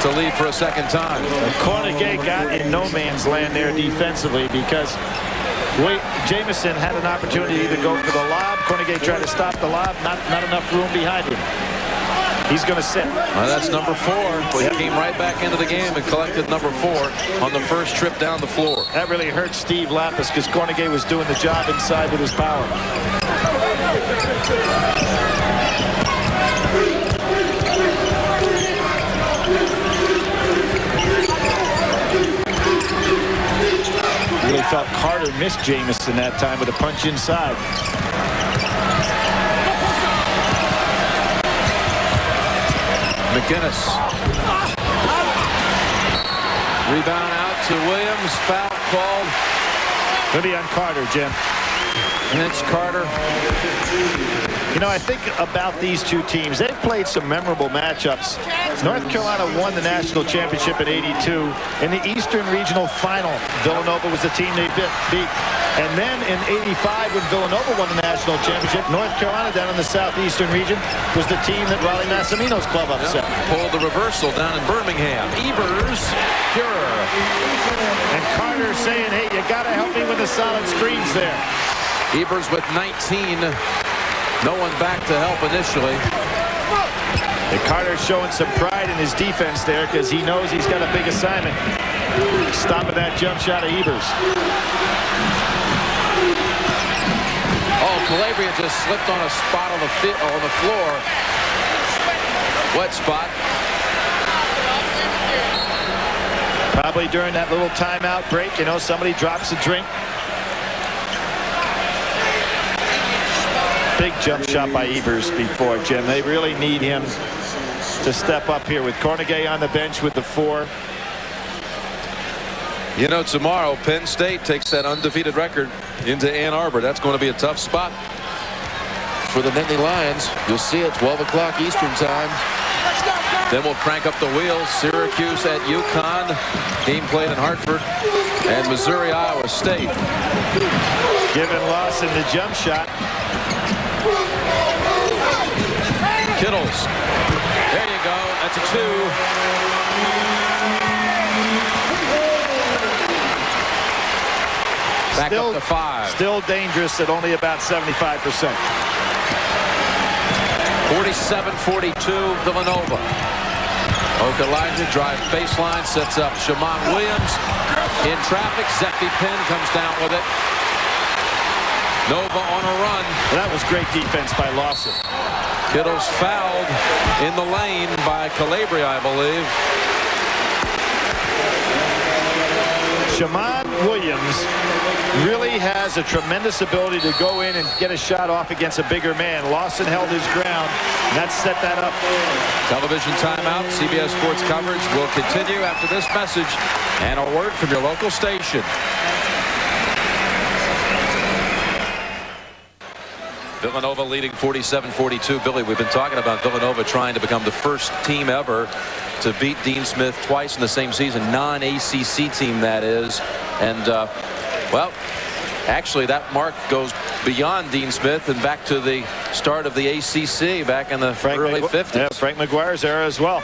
to lead for a second time. And Cornegay got in no man's land there defensively because Jamison had an opportunity to either go for the lob. Cornegay tried to stop the lob. Not enough room behind him. He's going to sit. Well, that's number 4. But he came right back into the game and collected number 4 on the first trip down the floor. That really hurt Steve Lapis because Cornegay was doing the job inside with his power. Really felt Carter missed Jamison that time with a punch inside. McInnis. Rebound out to Williams. Foul called. Going to be on Carter, Jim. And it's Carter. You know, I think about these two teams. They've played some memorable matchups. North Carolina won the national championship in '82. In the Eastern Regional Final, Villanova was the team they beat. And then in '85, when Villanova won the national championship, North Carolina down in the Southeastern region was the team that Raleigh Massimino's club upset. Pulled the reversal down in Birmingham. Evers, Curer. And Carter saying, hey, you got to help me with the solid screens there. Evers with 19. No one back to help initially. And Carter's showing some pride in his defense there because he knows he's got a big assignment. Stopping that jump shot of Ebers. Oh, Calabria just slipped on a spot on the floor. Wet spot. Probably during that little timeout break, you know, somebody drops a drink. Big jump shot by Ebers before, Jim. They really need him to step up here with Cornegay on the bench with the 4. You know, tomorrow Penn State takes that undefeated record into Ann Arbor. That's going to be a tough spot for the Nittany Lions. You'll see it 12 o'clock Eastern time. Then we'll crank up the wheels. Syracuse at UConn. Game played in Hartford. And Missouri, Iowa State. Giving Lawson the jump shot. Kittles. There you go. That's a 2. Back up to 5. Still dangerous at only about 75%. 47-42 Villanova. Okalaja drives baseline, sets up Shammond Williams in traffic. Zeppi Penn comes down with it. Nova on a run. That was great defense by Lawson. Kittles fouled in the lane by Calabria, I believe. Shammond Williams really has a tremendous ability to go in and get a shot off against a bigger man. Lawson held his ground, and that set that up. Television timeout. CBS Sports coverage will continue after this message and a word from your local station. Villanova leading 47-42. Billy, we've been talking about Villanova trying to become the first team ever to beat Dean Smith twice in the same season. Non-ACC team, that is. And, well, actually, that mark goes beyond Dean Smith and back to the start of the ACC back in the early 50s. Yeah, Frank McGuire's era as well.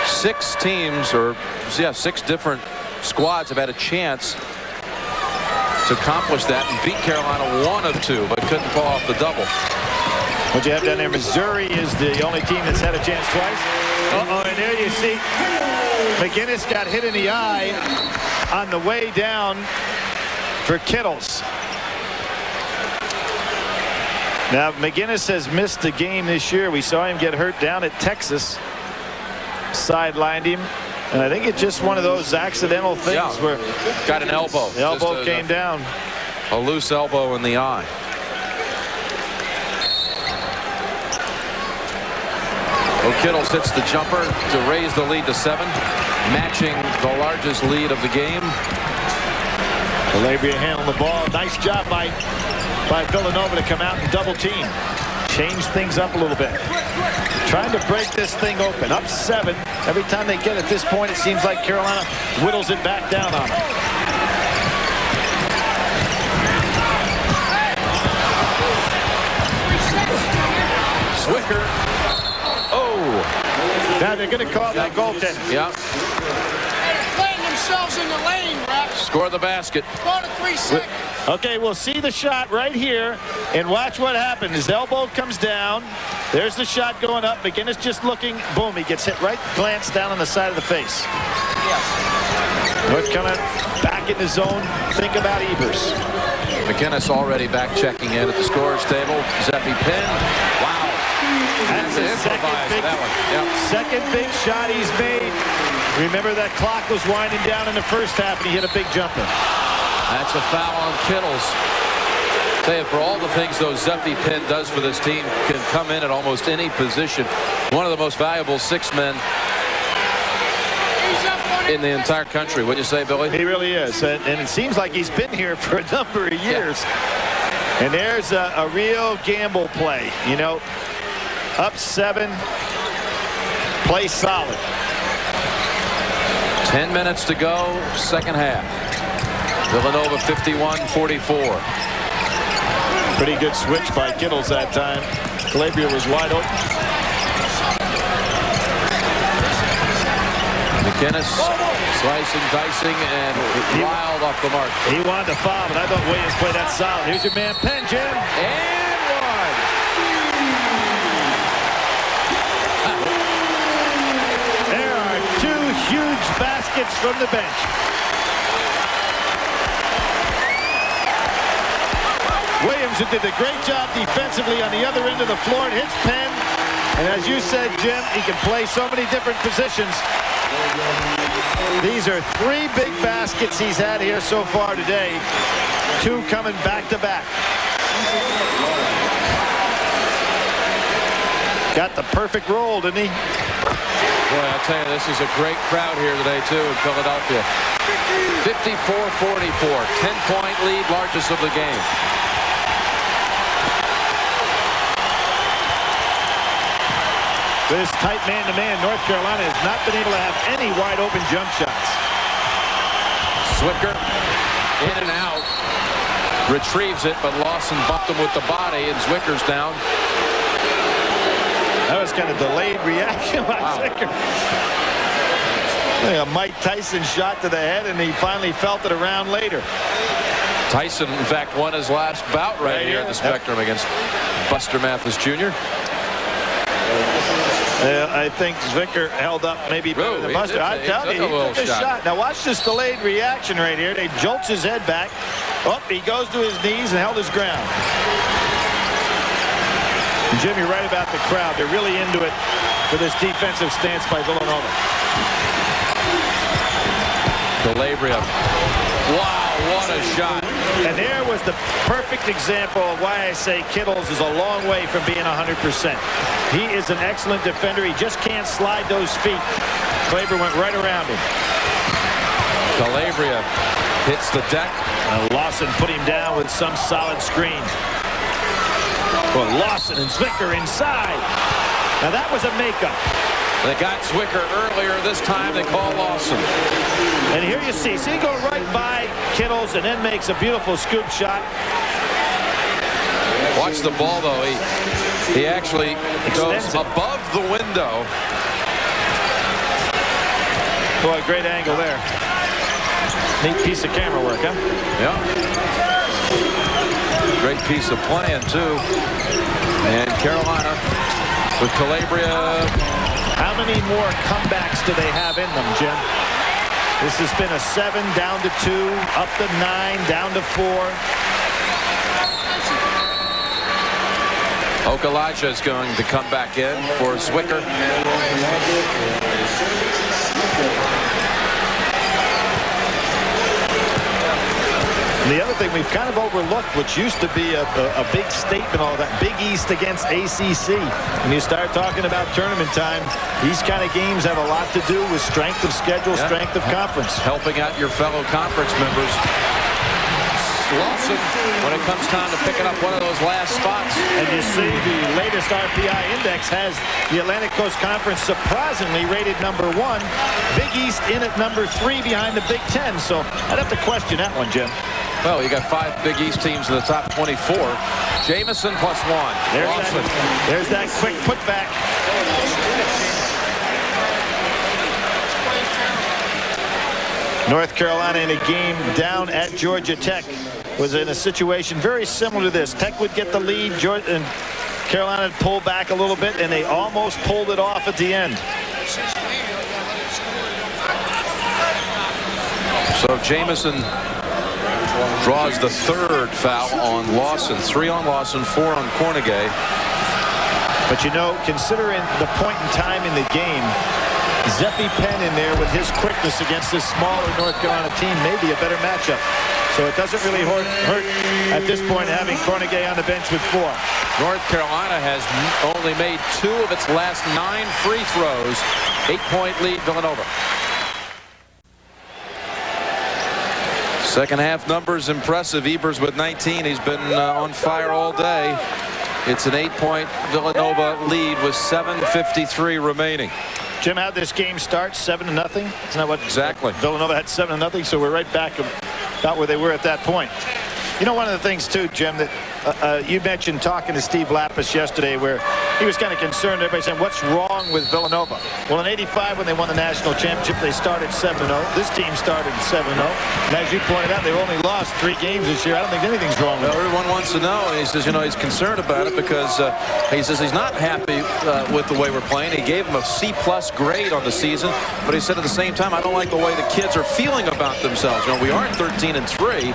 6 teams, or, yeah, 6 different squads have had a chance to accomplish that and beat Carolina 1 of 2, but couldn't pull off the double. What you have down there, Missouri is the only team that's had a chance twice. Uh-oh, and there you see McInnis got hit in the eye on the way down for Kittles. Now, McInnis has missed the game this year. We saw him get hurt down at Texas. Sidelined him. And I think it's just one of those accidental things where got an elbow. The elbow came down. A loose elbow in the eye. Kittles hits the jumper to raise the lead to 7, matching the largest lead of the game. Calabria handling the ball. Nice job by Villanova to come out and double team. Change things up a little bit. Trying to break this thing open. Up 7. Every time they get at this point, it seems like Carolina whittles it back down on them. Swicker. Oh. Now they're going to call that goaltender. Yeah. Playing themselves in the lane, refs. Score the basket. Go to 3 seconds. Okay, we'll see the shot right here, and watch what happens. His elbow comes down. There's the shot going up. McInnis just looking. Boom, he gets hit right, glance down on the side of the face. Yes. North coming back in the zone. Think about Ebers. McInnis already back checking in at the scorer's table. Zeppi Penn. Wow. That's the second big shot he's made. Remember that clock was winding down in the first half, and he hit a big jumper. That's a foul on Kittles. Tell you, for all the things those Zeppi Penn does for this team, can come in at almost any position. One of the most valuable 6 men in the entire country. Wouldn't you say, Billy? He really is, and it seems like he's been here for a number of years. Yeah. And there's a real gamble play. You know, up 7, play solid. 10 minutes to go, second half. Villanova 51-44. Pretty good switch by Kittles that time. Calabria was wide open. McInnis slicing, dicing, and wild off the mark. He wanted to foul, but I thought Williams played that solid. Here's your man Penn, Jim. And 1. baskets from the bench. Williams, who did a great job defensively on the other end of the floor, and hits Penn. And as you said, Jim, he can play so many different positions. These are 3 big baskets he's had here so far today. 2 coming back to back. Got the perfect roll, didn't he? Boy, I'll tell you, this is a great crowd here today, too, in Philadelphia. 54-44, 10-point lead, largest of the game. This tight man-to-man, North Carolina has not been able to have any wide-open jump shots. Zwicker in and out. Retrieves it, but Lawson bumped him with the body, and Zwicker's down. That was kind of delayed reaction by Zwicker. A Mike Tyson shot to the head, and he finally felt it around later. Tyson, in fact, won his last bout right here at the Spectrum against Buster Mathis Jr. I think Zwicker held up maybe better than Buster. I tell you, he took a shot. Now watch this delayed reaction right here. They jolts his head back. Oh, he goes to his knees and held his ground. And Jim, you're right about the crowd. They're really into it for this defensive stance by Villanova. Calabria. Wow, what a shot. And there was the perfect example of why I say Kittles is a long way from being 100%. He is an excellent defender. He just can't slide those feet. Calabria went right around him. Calabria hits the deck. Lawson put him down with some solid screen. Well, Lawson and Zwicker inside. Now that was a makeup. They got Zwicker earlier. This time they call Lawson. And here you see he go right by Kittles and then makes a beautiful scoop shot. Watch the ball, though. He actually goes above the window. Boy, great angle there. Neat piece of camera work, huh? Yeah. Great piece of playing, too. And Carolina with Calabria. How many more comebacks do they have in them, Jim? This has been a 7, down to 2, up to 9, down to 4. Okalaja is going to come back in for Zwicker. The other thing we've kind of overlooked, which used to be a big statement, all that Big East against ACC. When you start talking about tournament time, these kind of games have a lot to do with strength of schedule, strength of conference. Helping out your fellow conference members. Lawson, when it comes time to picking up one of those last spots. And you see the latest RPI index has the Atlantic Coast Conference surprisingly rated +1. Big East in at #3 behind the Big Ten. So I'd have to question that one, Jim. Well, you got 5 Big East teams in the top 24. Jamison +1. There's that quick putback. North Carolina in a game down at Georgia Tech was in a situation very similar to this. Tech would get the lead, and Carolina would pull back a little bit, and they almost pulled it off at the end. So Jamison draws the 3rd foul on Lawson. 3 on Lawson, 4 on Cornegay. But you know, considering the point in time in the game, Zeppi Penn in there with his quickness against this smaller North Carolina team may be a better matchup. So it doesn't really hurt at this point having Cornegay on the bench with 4. North Carolina has only made 2 of its last 9 free throws. 8-point lead, Villanova. Second half numbers impressive. Ebers with 19. He's been on fire all day. It's an 8-point Villanova lead with 7:53 remaining. Jim, how'd this game start? 7-0? Isn't that what? Exactly. Villanova had 7-0, so we're right back about where they were at that point. You know, one of the things, too, Jim, that you mentioned talking to Steve Lapis yesterday where he was kind of concerned. Everybody saying, what's wrong with Villanova? Well, in '85, when they won the national championship, they started 7-0. This team started 7-0. And as you pointed out, they've only lost 3 games this year. I don't think anything's wrong with it. Everyone wants to know. And he says, you know, he's concerned about it because he says he's not happy with the way we're playing. He gave him a C+ grade on the season, but he said at the same time, I don't like the way the kids are feeling about themselves. You know, we are 13-3.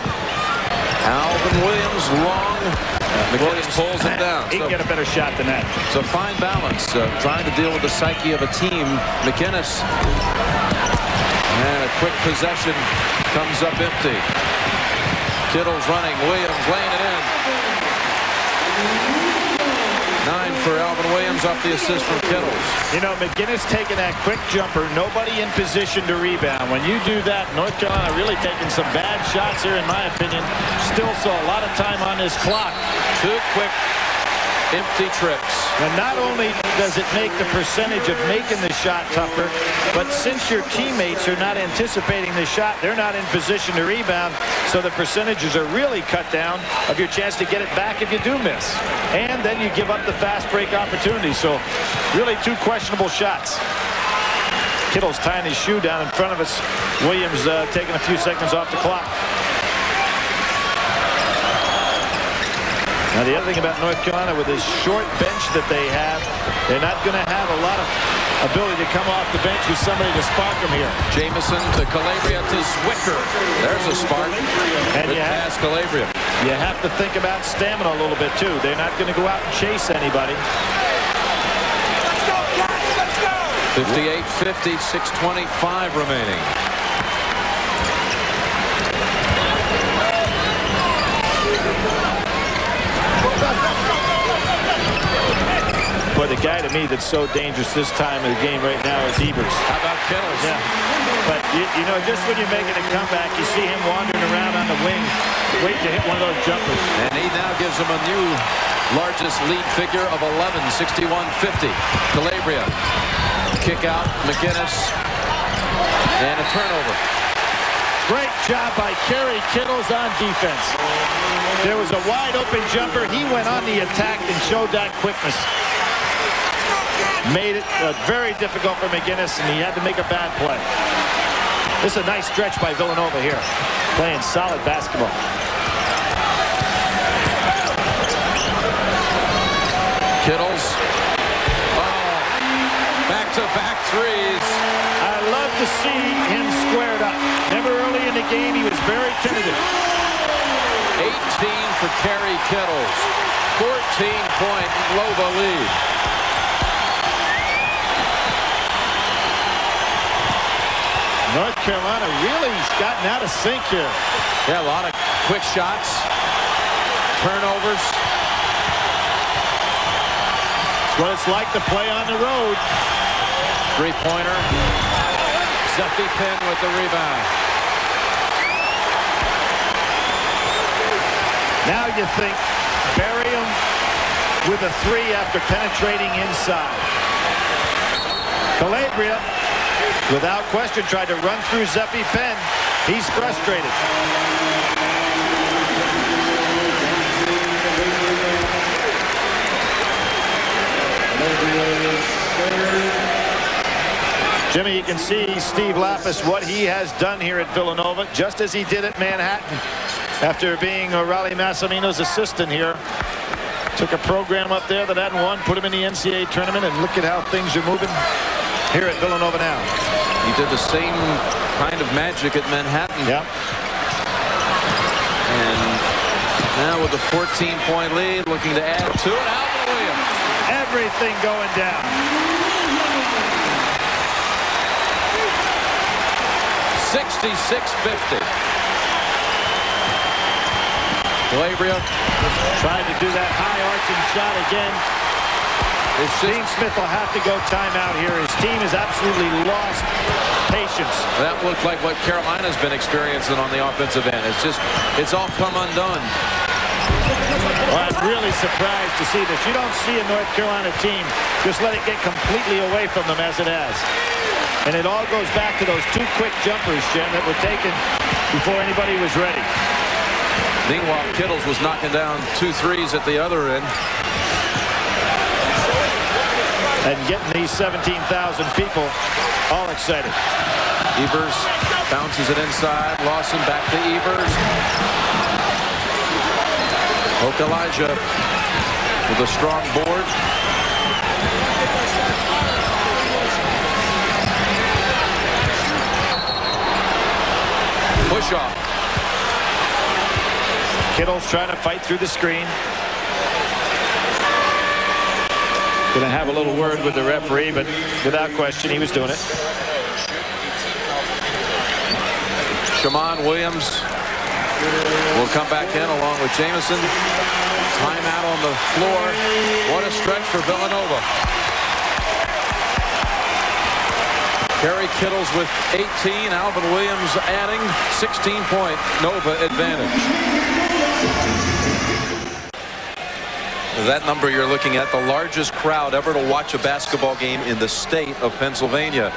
Alvin Williams long. McInnis pulls him down. He can get a better shot than that. So fine balance, trying to deal with the psyche of a team. McInnis. And a quick possession comes up empty. Kittles running. Williams laying it in. 9 for Alvin Williams off the assist from Kittles. You know, McInnis taking that quick jumper, nobody in position to rebound. When you do that, North Carolina really taking some bad shots here, in my opinion. Still saw a lot of time on this clock. 2 quick empty trips. And not only does it make the percentage of making the shot tougher, but since your teammates are not anticipating the shot, they're not in position to rebound, so the percentages are really cut down of your chance to get it back if you do miss. And then you give up the fast break opportunity. So really 2 questionable shots. Kittles tying his shoe down in front of us. Williams taking a few seconds off the clock. Now, the other thing about North Carolina with this short bench that they have, they're not going to have a lot of ability to come off the bench with somebody to spark them here. Jamison to Calabria to Zwicker. There's a spark. And good pass, Calabria. You have to think about stamina a little bit, too. They're not going to go out and chase anybody. 58-50, 6:25 remaining. But the guy to me that's so dangerous this time of the game right now is Ebers. How about Kittles? Yeah. But, you know, just when you're making a comeback, you see him wandering around on the wing, wait to hit one of those jumpers. And he now gives him a new largest lead figure of 11, 61-50. Calabria. Kick out, McInnis. And a turnover. Great job by Kerry Kittles on defense. There was a wide open jumper. He went on the attack and showed that quickness. Made it very difficult for McInnis, and he had to make a bad play. This is a nice stretch by Villanova here. Playing solid basketball. Kittles. Oh, back-to-back threes. I love to see him squared up. Never early in the game, he was very tentative. 18 for Kerry Kittles. 14-point Nova lead. North Carolina really has gotten out of sync here. Yeah, a lot of quick shots, turnovers. It's what it's like to play on the road. Three-pointer. Zephy Penn with the rebound. Now you think, bury him with a 3 after penetrating inside. Calabria, without question, tried to run through Zephy Penn. He's frustrated. Jimmy, you can see Steve Lapis, what he has done here at Villanova, just as he did at Manhattan. After being Raleigh Massimino's assistant here, took a program up there that hadn't won, put him in the NCAA tournament, and look at how things are moving here at Villanova now. He did the same kind of magic at Manhattan. Yeah. And now with a 14-point lead, looking to add to it, Alvin Williams. Everything going down. 66-50. Calabria Tried to do that high arching shot again. Dean Smith will have to go timeout here. His team has absolutely lost patience. That looked like what Carolina's been experiencing on the offensive end. It's all come undone. Well, I'm really surprised to see this. You don't see a North Carolina team just let it get completely away from them as it has. And it all goes back to those 2 quick jumpers, Jim, that were taken before anybody was ready. Meanwhile, Kittles was knocking down 2 threes at the other end. And getting these 17,000 people all excited. Evers bounces it inside. Lawson back to Evers. Hope Elijah with a strong board. Push off. Kittles trying to fight through the screen. Going to have a little word with the referee, but without question, he was doing it. Shammond Williams will come back in along with Jamison. Timeout on the floor. What a stretch for Villanova. Kerry Kittles with 18. Alvin Williams adding 16-point Nova advantage. That number you're looking at, the largest crowd ever to watch a basketball game in the state of Pennsylvania,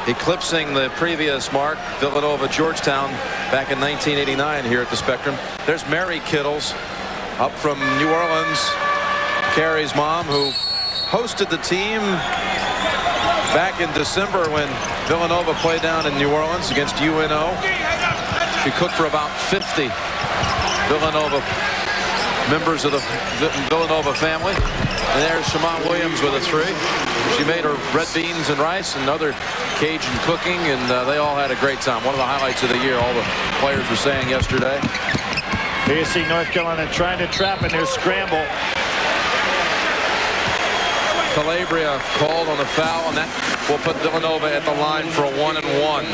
eclipsing the previous mark, Villanova-Georgetown, back in 1989 here at the Spectrum. There's Mary Kittles up from New Orleans, Kerry's mom, who hosted the team back in December when Villanova played down in New Orleans against UNO. She cooked for about 50 Villanova members of the Villanova family. And there's Shammond Williams with a 3. She made her red beans and rice and other Cajun cooking, and they all had a great time. One of the highlights of the year, all the players were saying yesterday. Here you see North Carolina trying to trap in their scramble. Calabria called on the foul, and that will put Villanova at the line for a 1-and-1.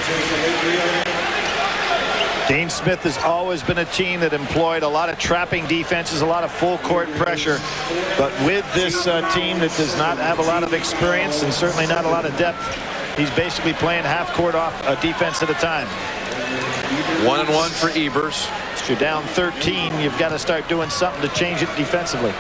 Dean Smith has always been a team that employed a lot of trapping defenses, a lot of full court pressure. But with this team that does not have a lot of experience and certainly not a lot of depth, he's basically playing half court off a defense at a time. 1-and-1 for Evers. If you're down 13, you've got to start doing something to change it defensively.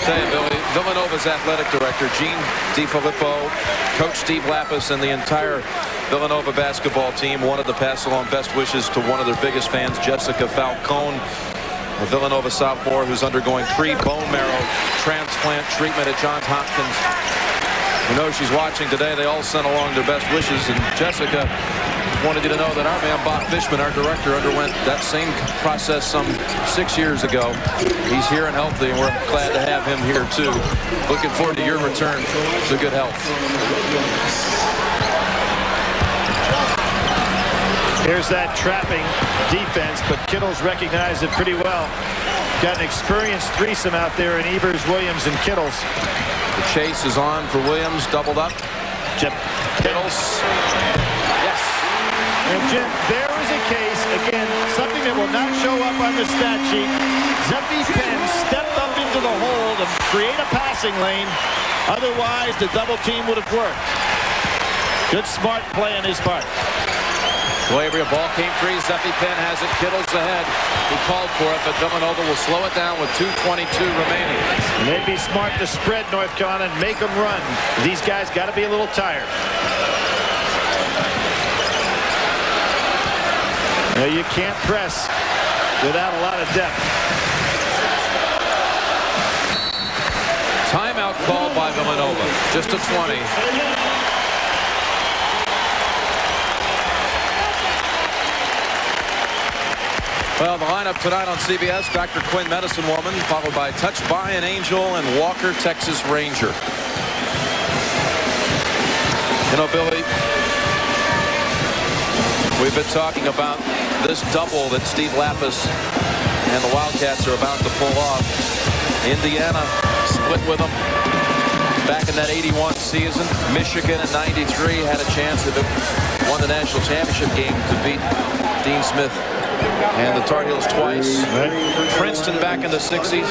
Tell you, Billy, Villanova's athletic director, Gene DiFilippo, Coach Steve Lapis, and the entire Villanova basketball team wanted to pass along best wishes to one of their biggest fans, Jessica Falcone, a Villanova sophomore who's undergoing pre-bone marrow transplant treatment at Johns Hopkins. We know she's watching today. They all sent along their best wishes, and Jessica wanted you to know that our man Bob Fishman, our director, underwent that same process some 6 years ago. He's here and healthy, and we're glad to have him here too. Looking forward to your return to good health. Here's that trapping defense, but Kittles recognized it pretty well. Got an experienced threesome out there in Evers, Williams, and Kittles. The chase is on for Williams, doubled up. Kittles. Yes. And Jim, there is a case, again, something that will not show up on the stat sheet. Zephy Penn stepped up into the hole to create a passing lane. Otherwise, the double team would have worked. Good, smart play on his part. Calabria ball came free. Zephy Penn has it. Kittles ahead. He called for it, but Villanova will slow it down with 2:22 remaining. And they'd be smart to spread North Carolina and make them run. These guys got to be a little tired. Now you can't press without a lot of depth. Timeout called by Villanova. Just a 20. Well, the lineup tonight on CBS, Dr. Quinn, Medicine Woman, followed by Touched by an Angel and Walker, Texas Ranger. You know, Billy, we've been talking about this double that Steve Lapis and the Wildcats are about to pull off. Indiana split with them back in that 81 season. Michigan in 93 had a chance if it won the national championship game to beat Dean Smith and the Tar Heels twice. Princeton back in the 60s.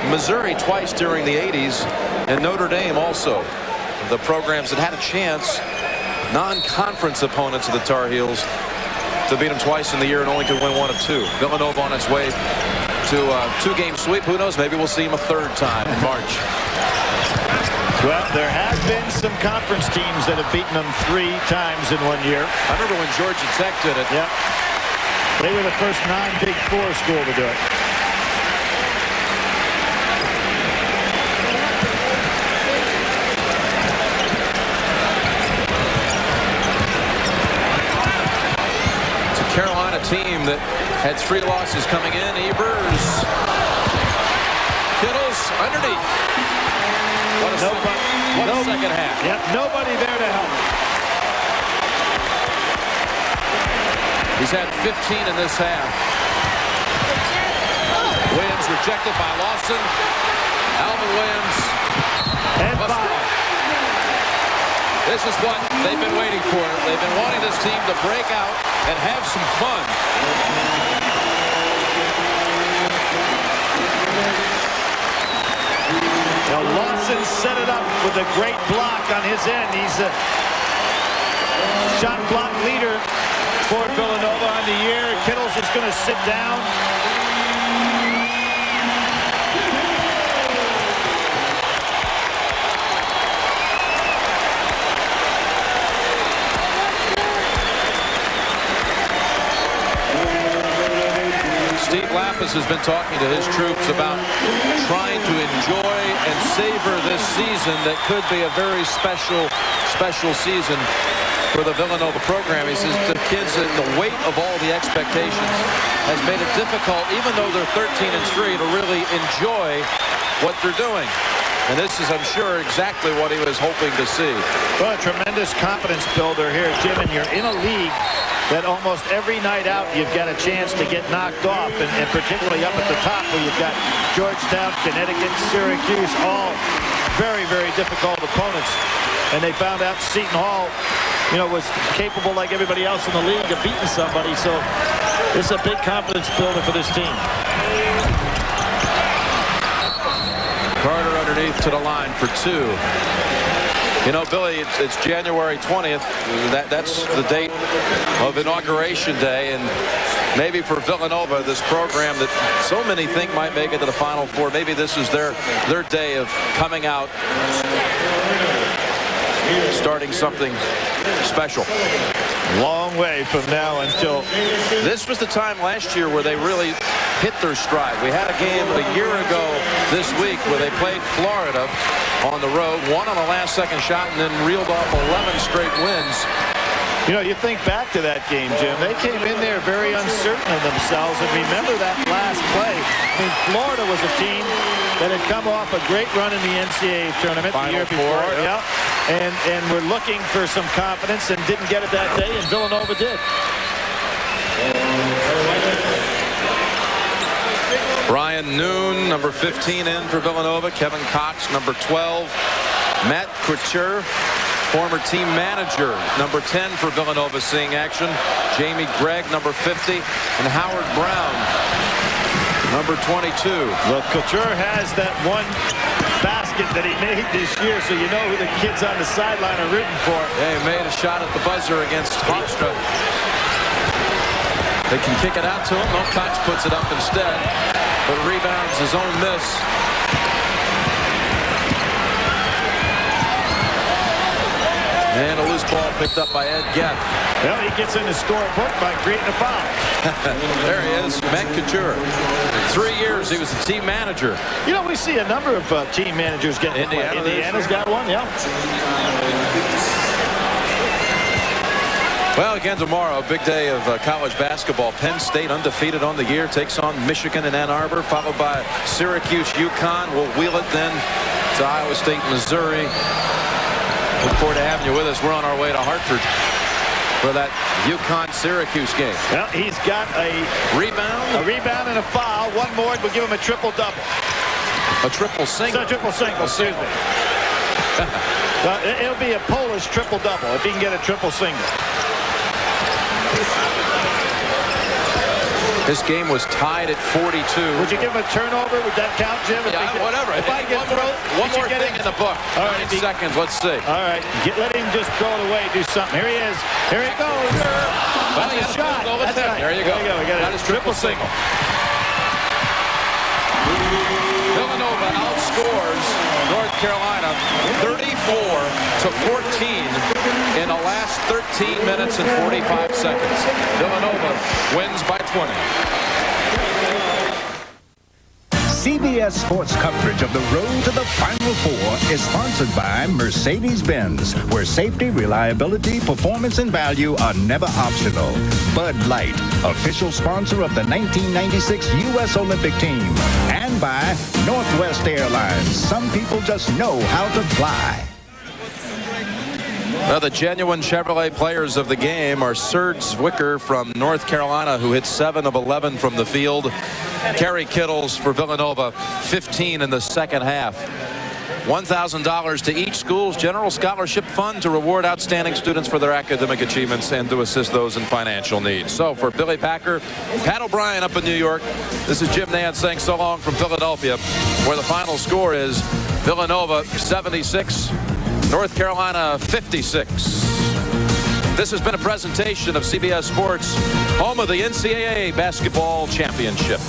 Missouri twice during the 80s. And Notre Dame also. The programs that had a chance, non-conference opponents of the Tar Heels, to beat them twice in the year and only could win 1 of 2. Villanova on its way to a 2-game sweep. Who knows? Maybe we'll see him a 3rd time in March. Well, there have been some conference teams that have beaten them 3 times in 1 year. I remember when Georgia Tech did it. Yep. first non-Big Four school to do it. Carolina team that had 3 losses coming in. Ebers. Kittles underneath. What a second half. Yep, nobody there to help. He's had 15 in this half. Williams rejected by Lawson. Alvin Williams. And foul. This is what they've been waiting for. They've been wanting this team to break out and have some fun. Now Lawson set it up with a great block on his end. He's a shot block leader for Villanova on the year. Kittles is going to sit down. Steve Lapis has been talking to his troops about trying to enjoy and savor this season that could be a very special season for the Villanova program. He says the kids, and the weight of all the expectations has made it difficult, even though they're 13-3, to really enjoy what they're doing. And this is, I'm sure, exactly what he was hoping to see. Well, a tremendous confidence builder here, Jim, and you're in a league that almost every night out you've got a chance to get knocked off, and particularly up at the top where you've got Georgetown, Connecticut, Syracuse, all very, very difficult opponents. And they found out Seton Hall, was capable like everybody else in the league of beating somebody. So this is a big confidence builder for this team. Carter underneath to the line for 2. Billy, it's January 20th. That's the date of Inauguration Day, and maybe for Villanova, this program that so many think might make it to the Final Four, maybe this is their day of coming out, starting something special. Long way from now until... This was the time last year where they really hit their stride. We had a game a year ago this week where they played Florida on the road, won on a last-second shot, and then reeled off 11 straight wins. You think back to that game, Jim. They came in there very uncertain of themselves, and remember that last play. Florida was a team that had come off a great run in the NCAA tournament the year before. Yep. And we're looking for some confidence and didn't get it that day, and Villanova did. Brian Noon, number 15 in for Villanova. Kevin Cox, number 12. Matt Couture, former team manager, number 10 for Villanova, seeing action. Jamie Gregg, number 50. And Howard Brown, number 22. Well, Couture has that one basket that he made this year, so you know who the kids on the sideline are rooting for. Yeah, he made a shot at the buzzer against Hofstra. They can kick it out to him. No, Cox puts it up instead, but rebounds his own miss. And a loose ball picked up by Ed Geff. Well, he gets in the scorebook by creating a foul. There he is, Matt Couture. 3 years he was the team manager. We see a number of team managers getting Indiana. Indiana's got one, yeah. Well, again tomorrow, a big day of college basketball. Penn State, undefeated on the year, takes on Michigan and Ann Arbor, followed by Syracuse, UConn. We'll wheel it then to Iowa State, Missouri. Look forward to having you with us. We're on our way to Hartford for that UConn-Syracuse game. Well, he's got a rebound and a foul. One more, we'll give him a triple-double. A triple single. It's a triple single, excuse me. It'll be a Polish triple-double if he can get a triple single. This game was tied at 42. Would you give him a turnover? Would that count, Jim? Yeah, whatever. If I get one more thing in the book. All right, 9 seconds. Let's see. All right, let him just throw it away. Do something. Here he is. Here he goes. That's a shot. That's right. There you go. We got his triple single. Villanova outscores North Carolina 34-14 in the last 13 minutes and 45 seconds. Villanova wins by 20. CBS Sports coverage of the road to the Final Four is sponsored by Mercedes-Benz, where safety, reliability, performance, and value are never optional. Bud Light, official sponsor of the 1996 U.S. Olympic team. And by Northwest Airlines. Some people just know how to fly. Well, the genuine Chevrolet players of the game are Serge Zwicker from North Carolina, who hit 7 of 11 from the field. Kerry Kittles for Villanova, 15 in the second half. $1,000 to each school's general scholarship fund to reward outstanding students for their academic achievements and to assist those in financial need. So for Billy Packer, Pat O'Brien up in New York, this is Jim Nantz saying so long from Philadelphia, where the final score is Villanova 76, North Carolina 56. This has been a presentation of CBS Sports, home of the NCAA Basketball Championship.